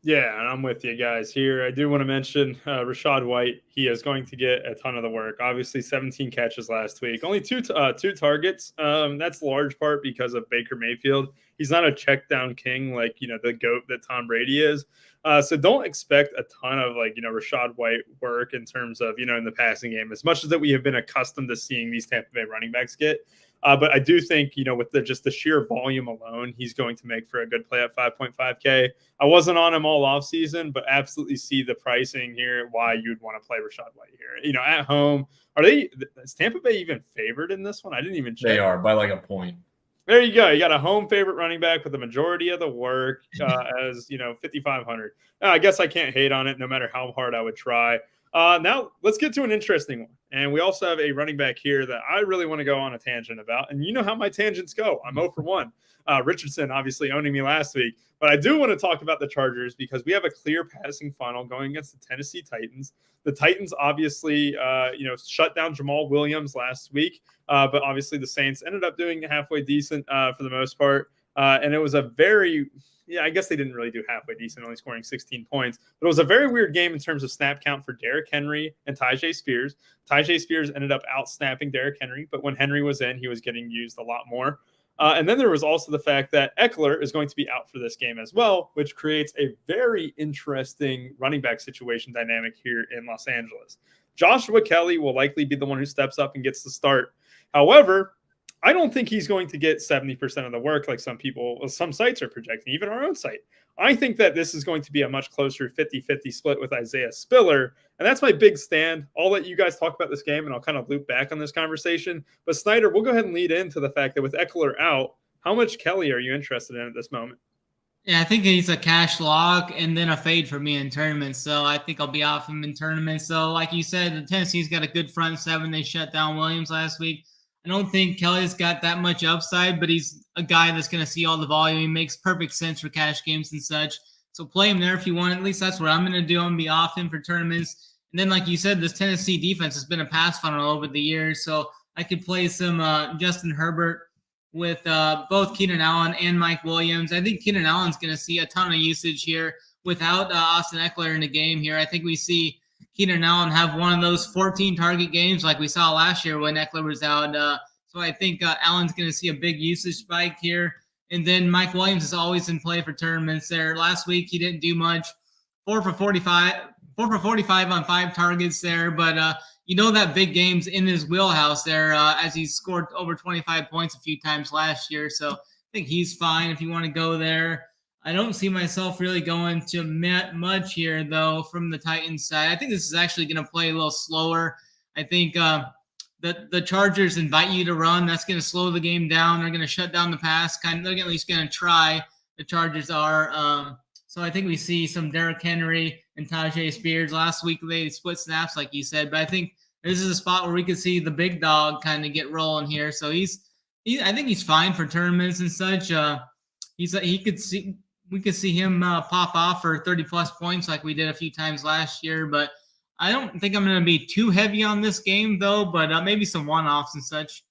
Yeah, and I'm with you guys here. I do want to mention Rachaad White. He is going to get a ton of the work. Obviously, 17 catches last week. Only two targets. That's large part because of Baker Mayfield. He's not a check down king like, the GOAT that Tom Brady is. So don't expect a ton of Rachaad White work in terms of, in the passing game, as much as that we have been accustomed to seeing these Tampa Bay running backs get. But I do think, with just the sheer volume alone, he's going to make for a good play at 5.5K. I wasn't on him all offseason, but absolutely see the pricing here, why you'd want to play Rachaad White here. At home, is Tampa Bay even favored in this one? I didn't even check. They are by like a point. There you go. You got a home favorite running back with the majority of the work as, 5,500. I guess I can't hate on it no matter how hard I would try. Now let's get to an interesting one. And we also have a running back here that I really want to go on a tangent about. And you know how my tangents go. I'm 0 for 1. Richardson obviously owning me last week. But I do want to talk about the Chargers because we have a clear passing funnel going against the Tennessee Titans. The Titans obviously, shut down Jamal Williams last week. But obviously the Saints ended up doing halfway decent for the most part. And it was a very I guess they didn't really do halfway decent, only scoring 16 points. But it was a very weird game in terms of snap count for Derrick Henry and Tyjae Spears. Tyjae Spears ended up out-snapping Derrick Henry, but when Henry was in, he was getting used a lot more. And then there was also the fact that Eckler is going to be out for this game as well, which creates a very interesting running back situation dynamic here in Los Angeles. Joshua Kelly will likely be the one who steps up and gets the start. However, I don't think he's going to get 70% of the work like some sites are projecting, even our own site. I think that this is going to be a much closer 50-50 split with Isaiah Spiller, and that's my big stand. I'll let you guys talk about this game, and I'll kind of loop back on this conversation. But Snyder, we'll go ahead and lead into the fact that with Eckler out, how much Kelly are you interested in at this moment? Yeah, I think he's a cash lock and then a fade for me in tournaments. So I think I'll be off him in tournaments. So like you said, Tennessee's got a good front seven. They shut down Williams last week. I don't think Kelly's got that much upside, but he's a guy that's going to see all the volume. He makes perfect sense for cash games and such. So play him there if you want. At least that's what I'm going to do. I'm going to be off him for tournaments. And then, like you said, this Tennessee defense has been a pass funnel over the years. So I could play some Justin Herbert with both Keenan Allen and Mike Williams. I think Keenan Allen's going to see a ton of usage here without Austin Eckler in the game here. I think we see Keenan Allen have one of those 14 target games like we saw last year when Eckler was out. So I think Allen's going to see a big usage spike here. And then Mike Williams is always in play for tournaments there. Last week, he didn't do much. 4 for 45 on 5 targets there. But that big game's in his wheelhouse there as he scored over 25 points a few times last year. So I think he's fine if you want to go there. I don't see myself really going to much here, though, from the Titans side. I think this is actually going to play a little slower. I think the Chargers invite you to run. That's going to slow the game down. They're going to shut down the pass. They're at least going to try. The Chargers are. So I think we see some Derrick Henry and Tajay Spears. Last week they split snaps, like you said. But I think this is a spot where we could see the big dog kind of get rolling here. So I think he's fine for tournaments and such. We could see him pop off for 30-plus points like we did a few times last year. But I don't think I'm going to be too heavy on this game, though, but maybe some one-offs and such.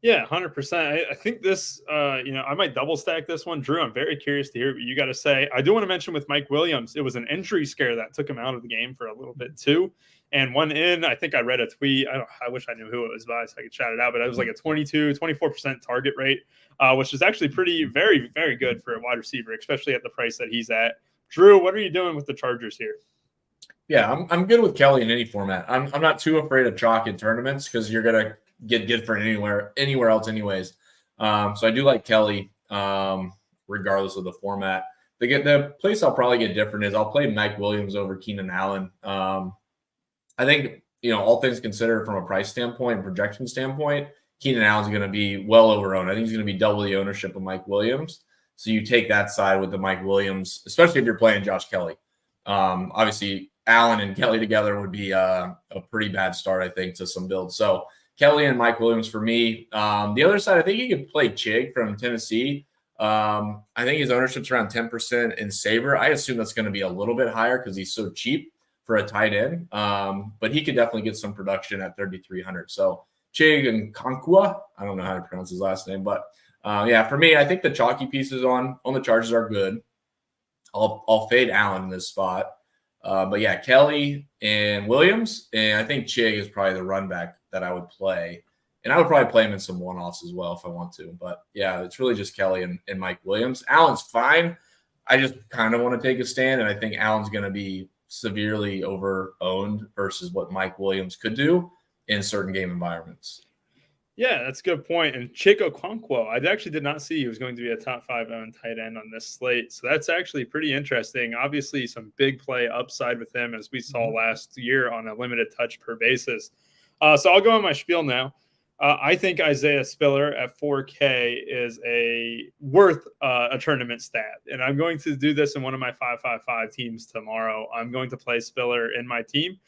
Yeah, 100%. I think this, I might double stack this one. Drew, I'm very curious to hear what you got to say. I do want to mention with Mike Williams, it was an injury scare that took him out of the game for a little bit too. And I think I read a tweet. I wish I knew who it was by so I could shout it out, but it was like a 24% target rate, which is actually very, very good for a wide receiver, especially at the price that he's at. Drew, what are you doing with the Chargers here? Yeah, I'm good with Kelly in any format. I'm not too afraid of chalk in tournaments because you're going to get good for anywhere else anyways. So I do like Kelly regardless of the format. The place I'll probably get different is I'll play Mike Williams over Keenan Allen. I think, all things considered from a price standpoint and projection standpoint, Keenan Allen's going to be well over-owned. I think he's going to be double the ownership of Mike Williams. So you take that side with the Mike Williams, especially if you're playing Josh Kelly. Obviously, Allen and Kelly together would be a pretty bad start, I think, to some builds. So Kelly and Mike Williams for me. The other side, I think you could play Chig from Tennessee. I think his ownership's around 10% in Sabre. I assume that's going to be a little bit higher because he's so cheap for a tight end. But he could definitely get some production at 3,300. So Chig and Konkwa, I don't know how to pronounce his last name, but for me, I think the chalky pieces on the Chargers are good. I'll fade Allen in this spot. But yeah, Kelly and Williams, and I think Chig is probably the run back that I would play. And I would probably play him in some one-offs as well if I want to. But yeah, it's really just Kelly and Mike Williams. Allen's fine. I just kind of want to take a stand, and I think Allen's going to be severely over-owned versus what Mike Williams could do in certain game environments. Yeah, that's a good point. And Chico Okonkwo, I actually did not see he was going to be a top 5 owned tight end on this slate. So that's actually pretty interesting. Obviously, some big play upside with him, as we saw last year on a limited touch per basis. So I'll go on my spiel now. I think Isaiah Spiller at 4K is worth a tournament stat. And I'm going to do this in one of my 5-5-5 teams tomorrow. I'm going to play Spiller in my team.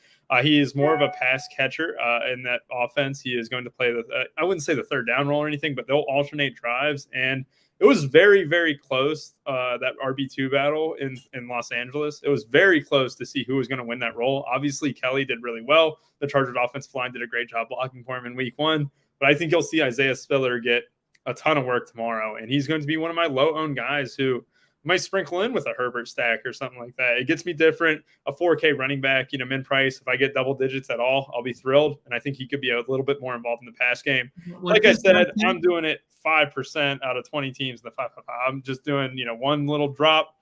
He is more of a pass catcher in that offense. He is going to play I wouldn't say the third down role or anything, but they'll alternate drives. And it was very, very close, that RB2 battle in Los Angeles. It was very close to see who was going to win that role. Obviously, Kelly did really well. The Chargers offensive line did a great job blocking for him in week 1. But I think you'll see Isaiah Spiller get a ton of work tomorrow. And he's going to be one of my low-owned guys who might sprinkle in with a Herbert stack or something like that. It gets me different. A 4K running back, min price. If I get double digits at all, I'll be thrilled. And I think he could be a little bit more involved in the pass game. Like I said, I'm doing it 5% out of 20 teams in the 5-5-5. I'm just doing, one little drop,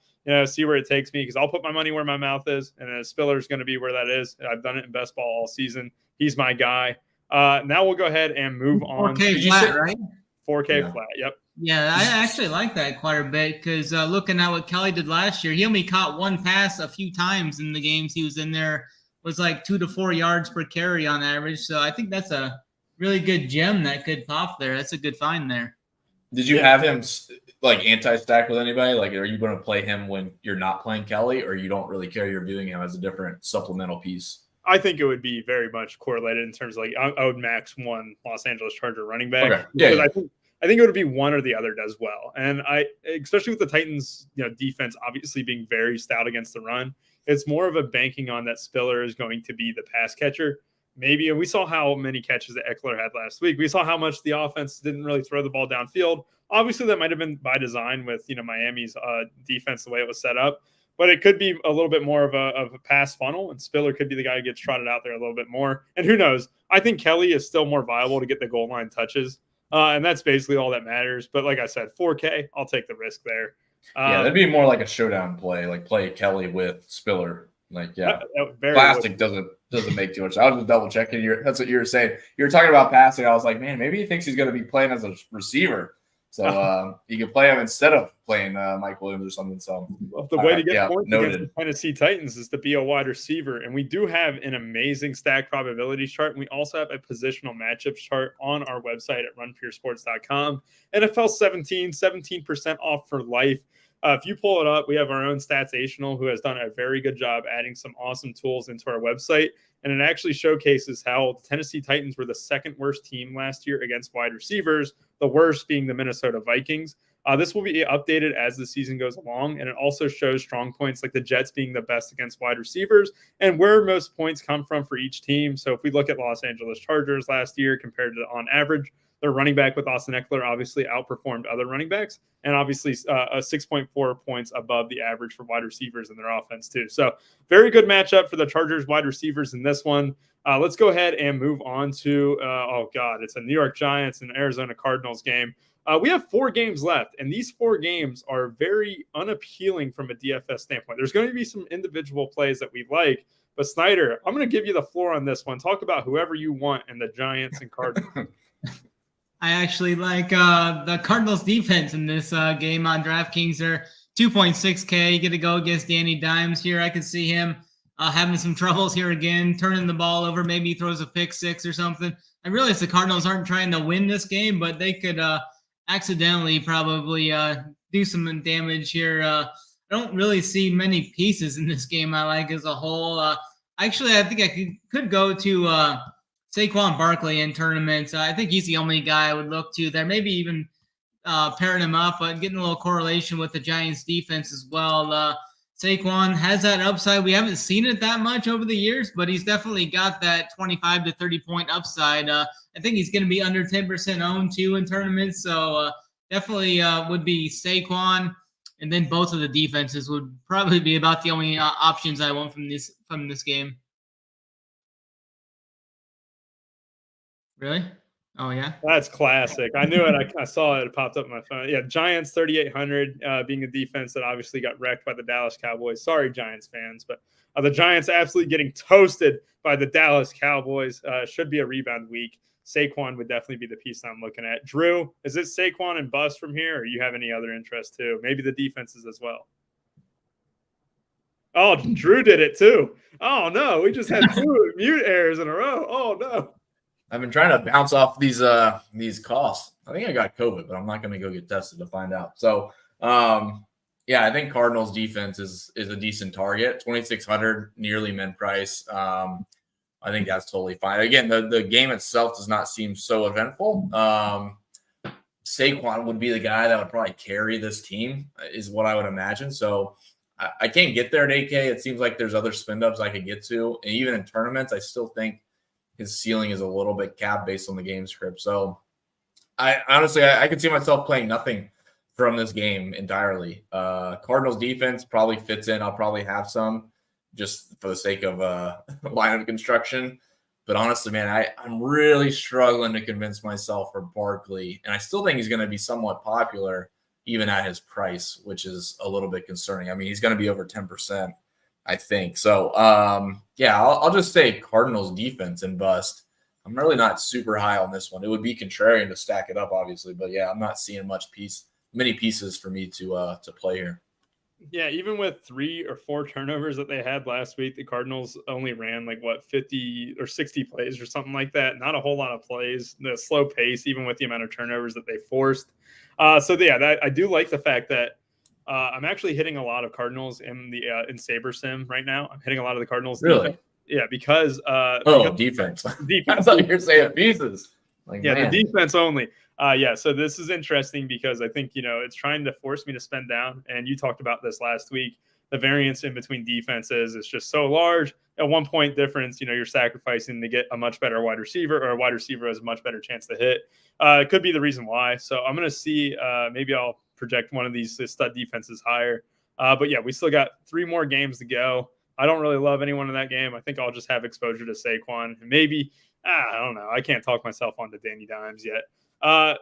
see where it takes me, because I'll put my money where my mouth is. And Spiller's going to be where that is. I've done it in best ball all season. He's my guy. Now we'll go ahead and move on. 4K flat, right? 4K flat, yep. Yeah, I actually like that quite a bit because looking at what Kelly did last year, he only caught one pass a few times in the games he was in there. Was like 2 to 4 yards per carry on average. So I think that's a really good gem that could pop there. That's a good find there. Did you have him anti-stack with anybody? Are you going to play him when you're not playing Kelly, or you don't really care, you're viewing him as a different supplemental piece? I think it would be very much correlated in terms of I would max one Los Angeles Charger running back. Okay. Yeah. I think it would be one or the other does well. And especially with the Titans, defense obviously being very stout against the run, it's more of a banking on that Spiller is going to be the pass catcher. Maybe, and we saw how many catches that Eckler had last week. We saw how much the offense didn't really throw the ball downfield. Obviously, that might have been by design with Miami's defense, the way it was set up. but it could be a little bit more of a pass funnel, and Spiller could be the guy who gets trotted out there a little bit more. And who knows? I think Kelly is still more viable to get the goal line touches, and that's basically all that matters. But like I said, 4K, I'll take the risk there. Yeah, that'd be more like a showdown play, like play Kelly with Spiller. Like, yeah, plastic doesn't make too much. I was just double checking. That's what you were saying. You were talking about passing. I was like, man, maybe he thinks he's going to be playing as a receiver. So you can play him instead of playing Mike Williams or something. So the way to get points against the Tennessee Titans is to be a wide receiver. And we do have an amazing stack probability chart. And we also have a positional matchups chart on our website at runpuresports.com. NFL 17% off for life. If you pull it up, we have our own Statsational who has done a very good job adding some awesome tools into our website. And it actually showcases how the Tennessee Titans were the second worst team last year against wide receivers, the worst being the Minnesota Vikings. This will be updated as the season goes along, and it also shows strong points like the Jets being the best against wide receivers and where most points come from for each team. So if we look at Los Angeles Chargers last year compared to on average, their running back with Austin Eckler obviously outperformed other running backs, and obviously 6.4 points above the average for wide receivers in their offense too. So very good matchup for the Chargers wide receivers in this one. Let's go ahead and move on to, it's a New York Giants and Arizona Cardinals game. We have 4 games left, and these 4 games are very unappealing from a DFS standpoint. There's going to be some individual plays that we like, but Snyder, I'm going to give you the floor on this one. Talk about whoever you want in the Giants and Cardinals. I actually like the Cardinals defense in this game on DraftKings. They're 2.6K. You get to go against Danny Dimes here. I can see him having some troubles here again, turning the ball over. Maybe he throws a pick 6 or something. I realize the Cardinals aren't trying to win this game, but they could accidentally probably do some damage here. I don't really see many pieces in this game I like as a whole. Actually, I think I could go to Saquon Barkley in tournaments. I think he's the only guy I would look to there. Maybe even pairing him up, but getting a little correlation with the Giants defense as well. Saquon has that upside. We haven't seen it that much over the years, but he's definitely got that 25 to 30 point upside. I think he's going to be under 10% owned too in tournaments. So definitely would be Saquon. And then both of the defenses would probably be about the only options I want from this game. Really? Oh, yeah. That's classic. I knew it. I saw it. It popped up on my phone. Yeah, Giants 3,800 being a defense that obviously got wrecked by the Dallas Cowboys. Sorry, Giants fans, but the Giants absolutely getting toasted by the Dallas Cowboys. Should be a rebound week. Saquon would definitely be the piece I'm looking at. Drew, is it Saquon and bust from here, or you have any other interest too? Maybe the defenses as well. Oh, Drew did it too. Oh, no. We just had 2 mute errors in a row. Oh, no. I've been trying to bounce off these coughs. I think I got COVID, but I'm not going to go get tested to find out. So, I think Cardinals defense is a decent target. 2,600 nearly min price. I think that's totally fine. Again, the game itself does not seem so eventful. Saquon would be the guy that would probably carry this team, is what I would imagine. So I can't get there at 8K. It seems like there's other spin ups I could get to. And even in tournaments, I still think his ceiling is a little bit capped based on the game script. So I honestly could see myself playing nothing from this game entirely. Cardinals defense probably fits in. I'll probably have some just for the sake of lineup construction. But honestly, man, I'm really struggling to convince myself for Barkley. And I still think he's going to be somewhat popular even at his price, which is a little bit concerning. I mean, he's going to be over 10%. I think. So, I'll just say Cardinals defense and bust. I'm really not super high on this one. It would be contrarian to stack it up, obviously. But, yeah, I'm not seeing many pieces for me to play here. Yeah, even with 3 or 4 turnovers that they had last week, the Cardinals only ran 50 or 60 plays or something like that. Not a whole lot of plays. The slow pace, even with the amount of turnovers that they forced. I do like the fact that I'm actually hitting a lot of Cardinals in in Saber Sim right now. I'm hitting a lot of the Cardinals. Really? Defense. Yeah, because defense. Defense. I thought you were saying pieces. The defense only. So this is interesting because I think it's trying to force me to spend down. And you talked about this last week. The variance in between defenses is just so large. At 1 point difference, you're sacrificing to get a much better wide receiver, or a wide receiver has a much better chance to hit. It could be the reason why. So I'm going to see. Maybe I'll project one of these stud defenses higher. But yeah, we still got 3 more games to go. I don't really love anyone in that game. I think I'll just have exposure to Saquon. And maybe, I don't know. I can't talk myself onto Danny Dimes yet.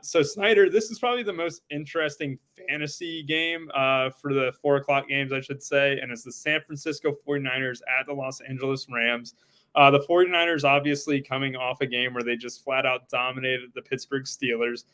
So Snyder, this is probably the most interesting fantasy game for the 4 o'clock games, I should say. And it's the San Francisco 49ers at the Los Angeles Rams. The 49ers obviously coming off a game where they just flat out dominated the Pittsburgh Steelers.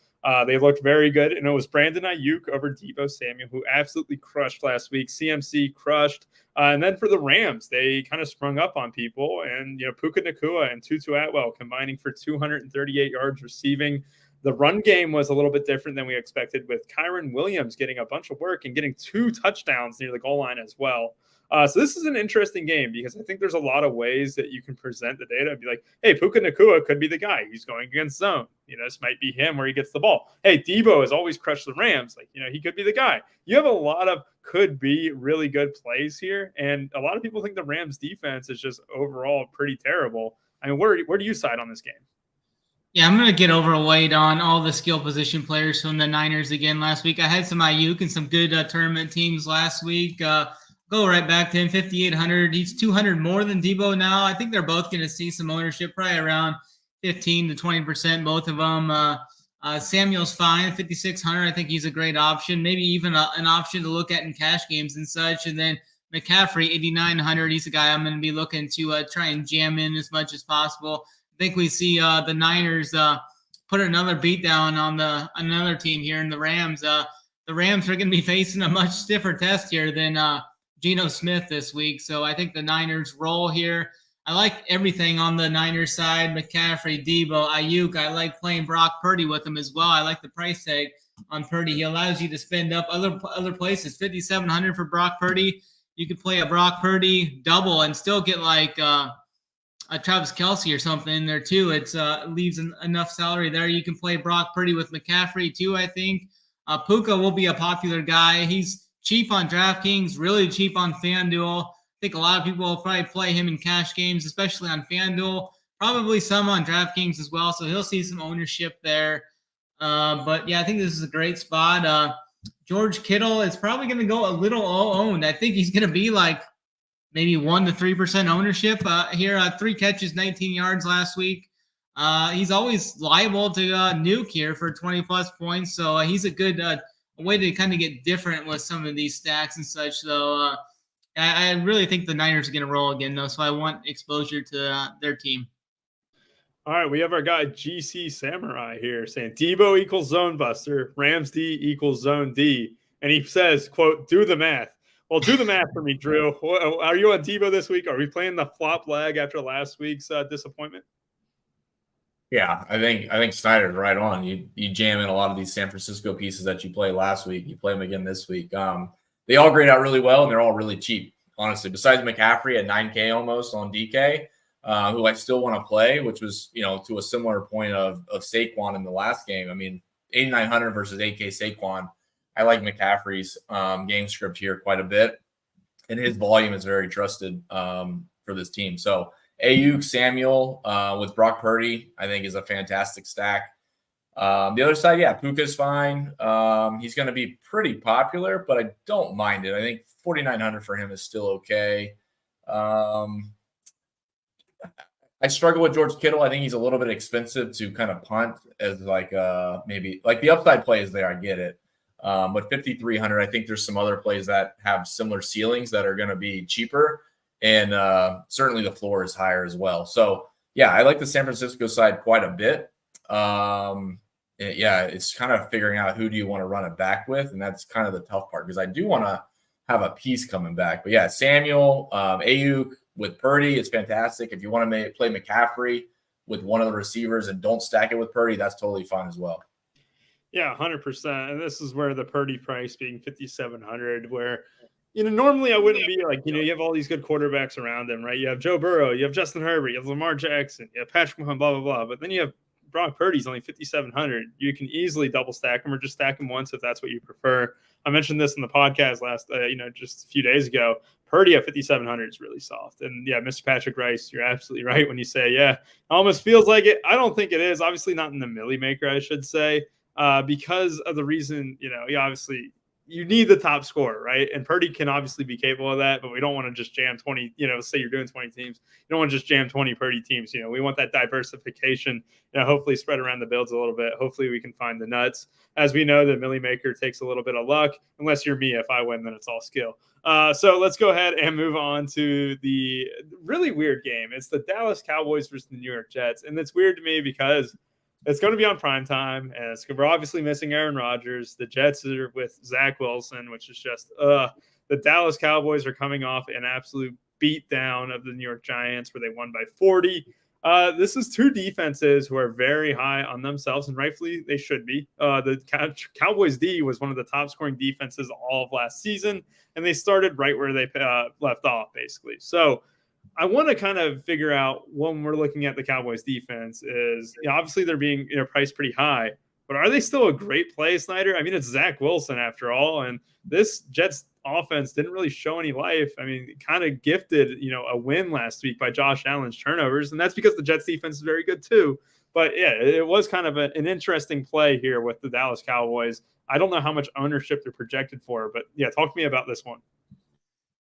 They looked very good, and it was Brandon Ayuk over Deebo Samuel, who absolutely crushed last week. CMC crushed. And then for the Rams, they kind of sprung up on people, and Puka Nacua and Tutu Atwell combining for 238 yards receiving. The run game was a little bit different than we expected, with Kyron Williams getting a bunch of work and getting 2 touchdowns near the goal line as well. So this is an interesting game because I think there's a lot of ways that you can present the data and be like, hey, Puka Nacua could be the guy. He's going against zone. This might be him where he gets the ball. Hey, Deebo has always crushed the Rams. He could be the guy. You have a lot of could be really good plays here. And a lot of people think the Rams defense is just overall pretty terrible. I mean, where do you side on this game? Yeah, I'm going to get overweight on all the skill position players from the Niners again last week. I had some Ayuk and some good tournament teams last week. Go right back to him, 5,800. He's 200 more than Deebo now. I think they're both going to see some ownership, probably around 15 to 20%, both of them. Samuel's fine, 5,600. I think he's a great option, maybe even an option to look at in cash games and such. And then McCaffrey, 8,900. He's a guy I'm going to be looking to try and jam in as much as possible. I think we see the Niners put another beatdown on another team here in the Rams. The Rams are going to be facing a much stiffer test here than Geno Smith this week. So I think the Niners roll here. I like everything on the Niners side. McCaffrey, Deebo, Ayuk. I like playing Brock Purdy with them as well. I like the price tag on Purdy. He allows you to spend up other places. 5,700 for Brock Purdy. You could play a Brock Purdy double and still get like a Travis Kelce or something in there too. It leaves enough salary there. You can play Brock Purdy with McCaffrey too, I think. Puka will be a popular guy. He's cheap on DraftKings, really cheap on FanDuel. I think a lot of people will probably play him in cash games, especially on FanDuel. Probably some on DraftKings as well, so he'll see some ownership there. But, yeah, I think this is a great spot. George Kittle is probably going to go a little owned. I think he's going to be like maybe 1 to 3% ownership here. 3 catches, 19 yards last week. He's always liable to nuke here for 20-plus points, so he's a good way to kind of get different with some of these stacks and such. So I really think the Niners are going to roll again, though, so I want exposure to their team. All right, we have our guy GC Samurai here saying Deebo equals zone buster, Rams D equals zone D. And he says, quote, do the math. Well, do the math for me, Drew. Are you on Deebo this week? Are we playing the flop leg after last week's disappointment? Yeah, I think Snyder's right on. You jam in a lot of these San Francisco pieces that you played last week. You play them again this week. They all grade out really well, and they're all really cheap, honestly. Besides McCaffrey at 9K almost on DK, who I still want to play, which was, to a similar point of Saquon in the last game. I mean, 8,900 versus 8K Saquon. I like McCaffrey's game script here quite a bit, and his volume is very trusted for this team. So Ayuk, Samuel with Brock Purdy, I think is a fantastic stack. The other side, yeah, Puka's fine. He's going to be pretty popular, but I don't mind it. I think 4,900 for him is still okay. I struggle with George Kittle. I think he's a little bit expensive to kind of punt as like maybe like the upside play is there. I get it. But 5,300, I think there's some other plays that have similar ceilings that are going to be cheaper. And certainly the floor is higher as well. So, yeah, I like the San Francisco side quite a bit. Yeah, it's kind of figuring out who do you want to run it back with. And that's kind of the tough part because I do want to have a piece coming back. But, yeah, Samuel, Ayuk with Purdy, it's fantastic. If you want to play McCaffrey with one of the receivers and don't stack it with Purdy, that's totally fine as well. Yeah, 100%. And this is where the Purdy price being 5,700, where normally I wouldn't be like, you have all these good quarterbacks around him, right? You have Joe Burrow, you have Justin Herbert, you have Lamar Jackson, you have Patrick Mahomes, blah, blah, blah. But then you have Brock Purdy's only 5,700. You can easily double stack him or just stack him once if that's what you prefer. I mentioned this in the podcast just a few days ago. Purdy at 5,700 is really soft. And yeah, Mr. Patrick Rice, you're absolutely right when you say, yeah, it almost feels like it. I don't think it is. Obviously not in the milli maker, I should say, because of the reason, obviously, you need the top scorer, right? And Purdy can obviously be capable of that, but we don't want to just jam 20, say you're doing 20 teams. You don't want to just jam 20 Purdy teams. We want that diversification, hopefully spread around the builds a little bit. Hopefully we can find the nuts. As we know, the Millie Maker takes a little bit of luck. Unless you're me, if I win, then it's all skill. So let's go ahead and move on to the really weird game. It's the Dallas Cowboys versus the New York Jets. And it's weird to me because it's going to be on primetime, and we're obviously missing Aaron Rodgers. The Jets are with Zach Wilson, which is just the Dallas Cowboys are coming off an absolute beatdown of the New York Giants where they won by 40. This is two defenses who are very high on themselves, and rightfully they should be. The Cowboys D was one of the top scoring defenses all of last season, and they started right where they left off, basically. So I want to kind of figure out when we're looking at the Cowboys defense is obviously they're being priced pretty high, but are they still a great play, Snyder? I mean, it's Zach Wilson after all, and this Jets offense didn't really show any life. I mean, kind of gifted, a win last week by Josh Allen's turnovers, and that's because the Jets defense is very good too. But yeah, it was kind of an interesting play here with the Dallas Cowboys. I don't know how much ownership they're projected for, but yeah, talk to me about this one.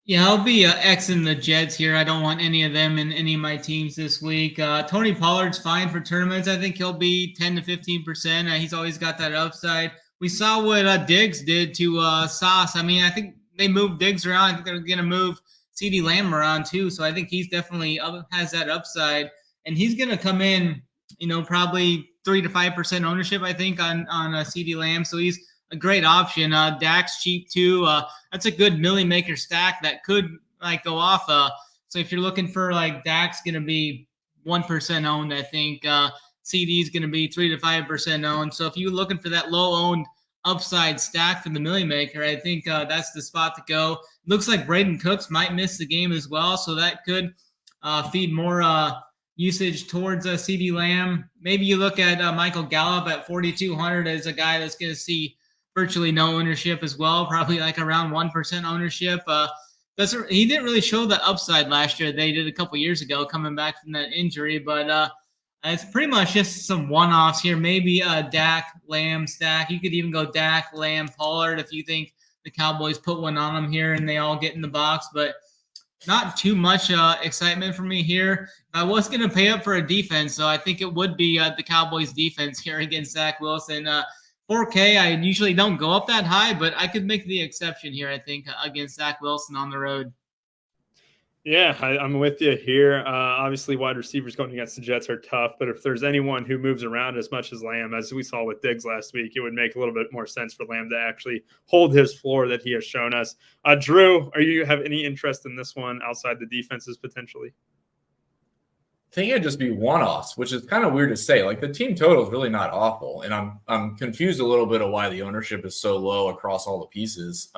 Yeah, I'll be Xing the Jets here. I don't want any of them in any of my teams this week. Tony Pollard's fine for tournaments. I think he'll be 10 to 15%. He's always got that upside. We saw what Diggs did to Sauce. I mean, I think they moved Diggs around. I think they're going to move CeeDee Lamb around too. So I think he's definitely has that upside. And he's going to come in, probably 3 to 5% ownership, I think, on CeeDee Lamb. So he's a great option. Dak's cheap too. That's a good Millie Maker stack that could go off. So if you're looking for Dak's going to be 1% owned, I think CD is going to be 3 to 5% owned. So if you're looking for that low owned upside stack for the Millie Maker, I think that's the spot to go. Looks like Braden Cooks might miss the game as well, so that could feed more usage towards CeeDee Lamb. Maybe you look at Michael Gallup at 4,200 as a guy that's going to see virtually no ownership as well, probably around 1% ownership. He didn't really show the upside last year. They did a couple years ago coming back from that injury, but it's pretty much just some one-offs here. Maybe a Dak Lamb stack. You could even go Dak, Lamb, Pollard if you think the Cowboys put one on them here and they all get in the box, but not too much excitement for me here. I was going to pay up for a defense, so I think it would be the Cowboys defense here against Zach Wilson. 4K, I usually don't go up that high, but I could make the exception here, I think, against Zach Wilson on the road. Yeah, I'm with you here. Obviously, wide receivers going against the Jets are tough, but if there's anyone who moves around as much as Lamb, as we saw with Diggs last week, it would make a little bit more sense for Lamb to actually hold his floor that he has shown us. Drew, you have any interest in this one outside the defenses potentially? I think it'd just be one-offs, which is kind of weird to say. The team total is really not awful, and I'm confused a little bit of why the ownership is so low across all the pieces.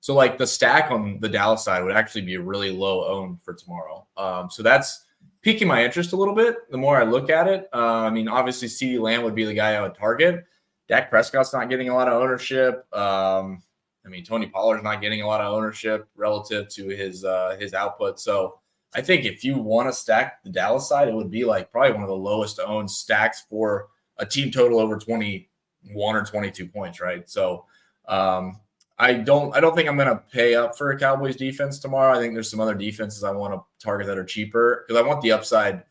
So the stack on the Dallas side would actually be really low owned for tomorrow. So that's piquing my interest a little bit. The more I look at it, obviously CeeDee Lamb would be the guy I would target. Dak Prescott's not getting a lot of ownership. Tony Pollard's not getting a lot of ownership relative to his output. So I think if you want to stack the Dallas side, it would be probably one of the lowest owned stacks for a team total over 21 or 22 points, right? So I don't think I'm going to pay up for a Cowboys defense tomorrow. I think there's some other defenses I want to target that are cheaper because I want the upside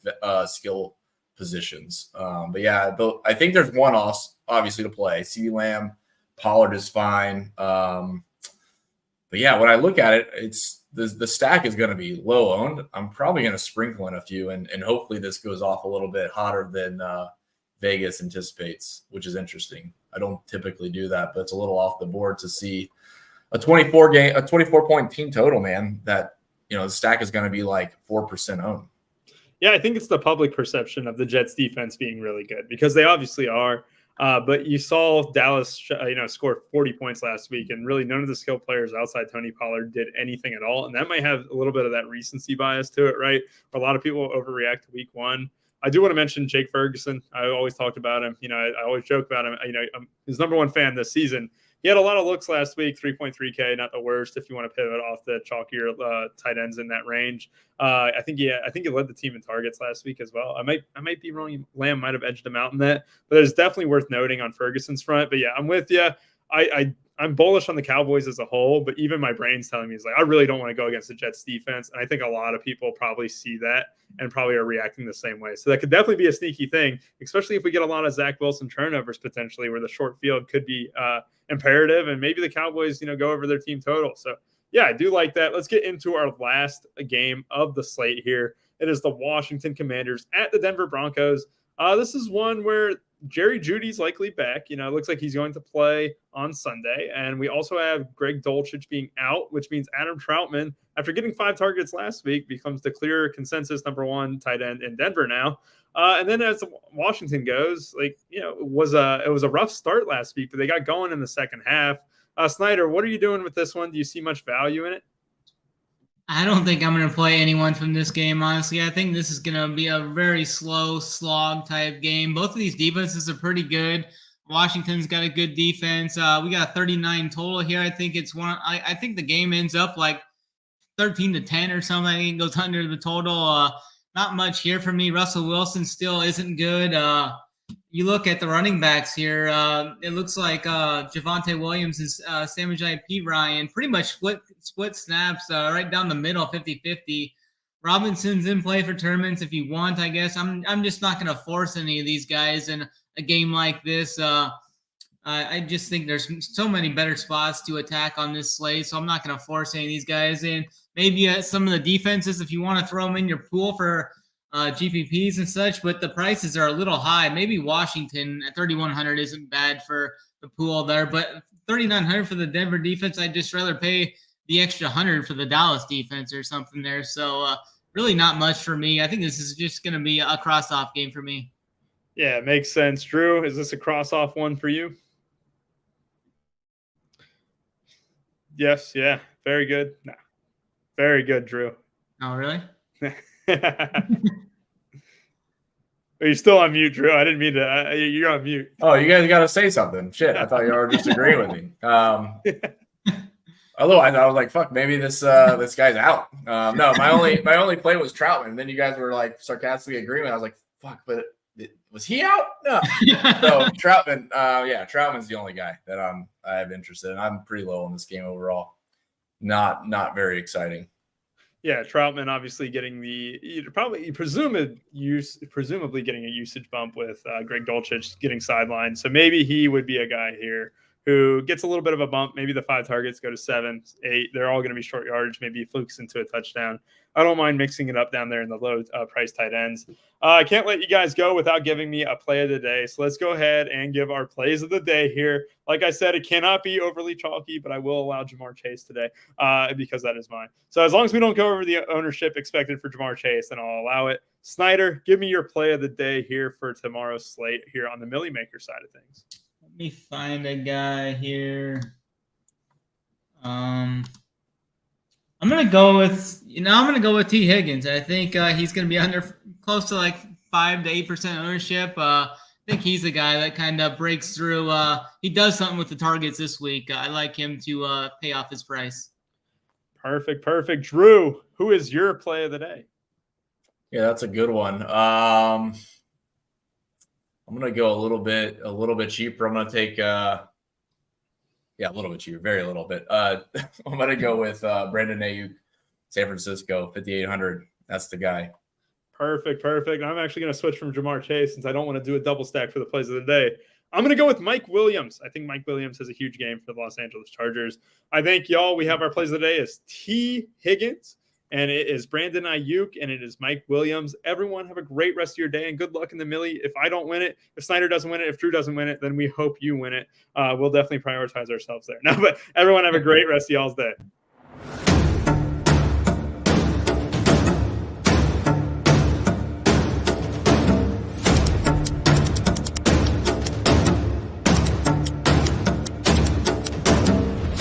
skill positions. But yeah, I think there's one-offs obviously to play. CeeDee Lamb, Pollard is fine. But yeah, when I look at it, it's the stack is going to be low owned. I'm probably going to sprinkle in a few, and hopefully this goes off a little bit hotter than Vegas anticipates, which is interesting. I don't typically do that, but it's a little off the board to see a 24-point team total, man, that the stack is going to be 4% owned. Yeah, I think it's the public perception of the Jets defense being really good because they obviously are. But you saw Dallas, score 40 points last week, and really none of the skill players outside Tony Pollard did anything at all. And that might have a little bit of that recency bias to it, right? A lot of people overreact to week one. I do want to mention Jake Ferguson. I always talked about him. I always joke about him. I'm his number one fan this season. He had a lot of looks last week, 3.3K, not the worst if you want to pivot off the chalkier tight ends in that range. I think he led the team in targets last week as well. I might be wrong. Lamb might have edged him out in that, but it's definitely worth noting on Ferguson's front. But yeah, I'm with you. I'm bullish on the Cowboys as a whole, but even my brain's telling me is like I really don't want to go against the Jets defense, and I think a lot of people probably see that and probably are reacting the same way. So that could definitely be a sneaky thing, especially if we get a lot of Zach Wilson turnovers potentially, where the short field could be imperative, and maybe the Cowboys go over their team total. So yeah, I do like that. Let's get into our last game of the slate here. It is the Washington Commanders at the Denver Broncos. This is one where Jerry Jeudy's likely back. It looks like he's going to play on Sunday. And we also have Greg Dulcich being out, which means Adam Troutman, after getting 5 targets last week, becomes the clear consensus number 1 tight end in Denver now. And then as Washington goes, it was a rough start last week, but they got going in the second half. Snyder, what are you doing with this one? Do you see much value in it? I don't think I'm going to play anyone from this game, honestly. I think this is going to be a very slow slog type game. Both of these defenses are pretty good. Washington's got a good defense. We got 39 total here. I think I think the game ends up like 13-10 or something. I think it goes under the total. Not much here for me. Russell Wilson still isn't good. You look at the running backs here. It looks like Javonte Williams and Sam P. Ryan pretty much split snaps right down the middle, 50-50. Robinson's in play for tournaments if you want, I guess. I'm just not going to force any of these guys in a game like this. I just think there's so many better spots to attack on this slate, so I'm not going to force any of these guys in. Maybe some of the defenses if you want to throw them in your pool for GPPs and such, but the prices are a little high. Maybe Washington at 3,100 isn't bad for the pool there, but 3,900 for the Denver defense, I'd just rather pay the extra 100 for the Dallas defense or something there. So really not much for me. I think this is just going to be a cross-off game for me. Yeah, it makes sense. Drew, is this a cross-off one for you? Yes, yeah. Very good. No. Very good, Drew. Oh, really? Are you still on mute, Drew? I didn't mean to. You're on mute. Oh, you guys got to say something. Shit, I thought you were just agreeing with me. Otherwise, I was like, "Fuck, maybe this guy's out." No, my only play was Troutman. And then you guys were like sarcastically agreeing. I was like, "Fuck," but was he out? No. So Troutman, Troutman's the only guy that I have interest in. I'm pretty low on this game overall. Not very exciting. Yeah, Troutman obviously getting presumably getting a usage bump with Greg Dulcich getting sidelined. So maybe he would be a guy here who gets a little bit of a bump. Maybe the 5 targets go to 7, 8. They're all going to be short yardage. Maybe he flukes into a touchdown. I don't mind mixing it up down there in the low price tight ends. I can't let you guys go without giving me a play of the day. So let's go ahead and give our plays of the day here. Like I said, it cannot be overly chalky, but I will allow Ja'Marr Chase today because that is mine. So as long as we don't go over the ownership expected for Ja'Marr Chase, then I'll allow it. Snyder, give me your play of the day here for tomorrow's slate here on the Millie Maker side of things. Let me find a guy here. I'm gonna go with T. Higgins. I think he's gonna be under close to like 5 to 8% ownership. I think he's the guy that kind of breaks through. He does something with the targets this week. I like him to pay off his price. Perfect. Drew, who is your play of the day? Yeah, that's a good one. I'm gonna go a little bit cheaper. I'm gonna take a little bit cheaper, very little bit. I'm gonna go with Brandon Ayuk, San Francisco, 5,800. That's the guy. Perfect. I'm actually gonna switch from Ja'Marr Chase since I don't want to do a double stack for the plays of the day. I'm gonna go with Mike Williams. I think Mike Williams has a huge game for the Los Angeles Chargers. I think we have our plays of the day is T. Higgins, and it is Brandon Ayuk, and it is Mike Williams. Everyone have a great rest of your day, and good luck in the Millie. If I don't win it, if Snyder doesn't win it, if Drew doesn't win it, then we hope you win it. We'll definitely prioritize ourselves there. No, but everyone have a great rest of y'all's day.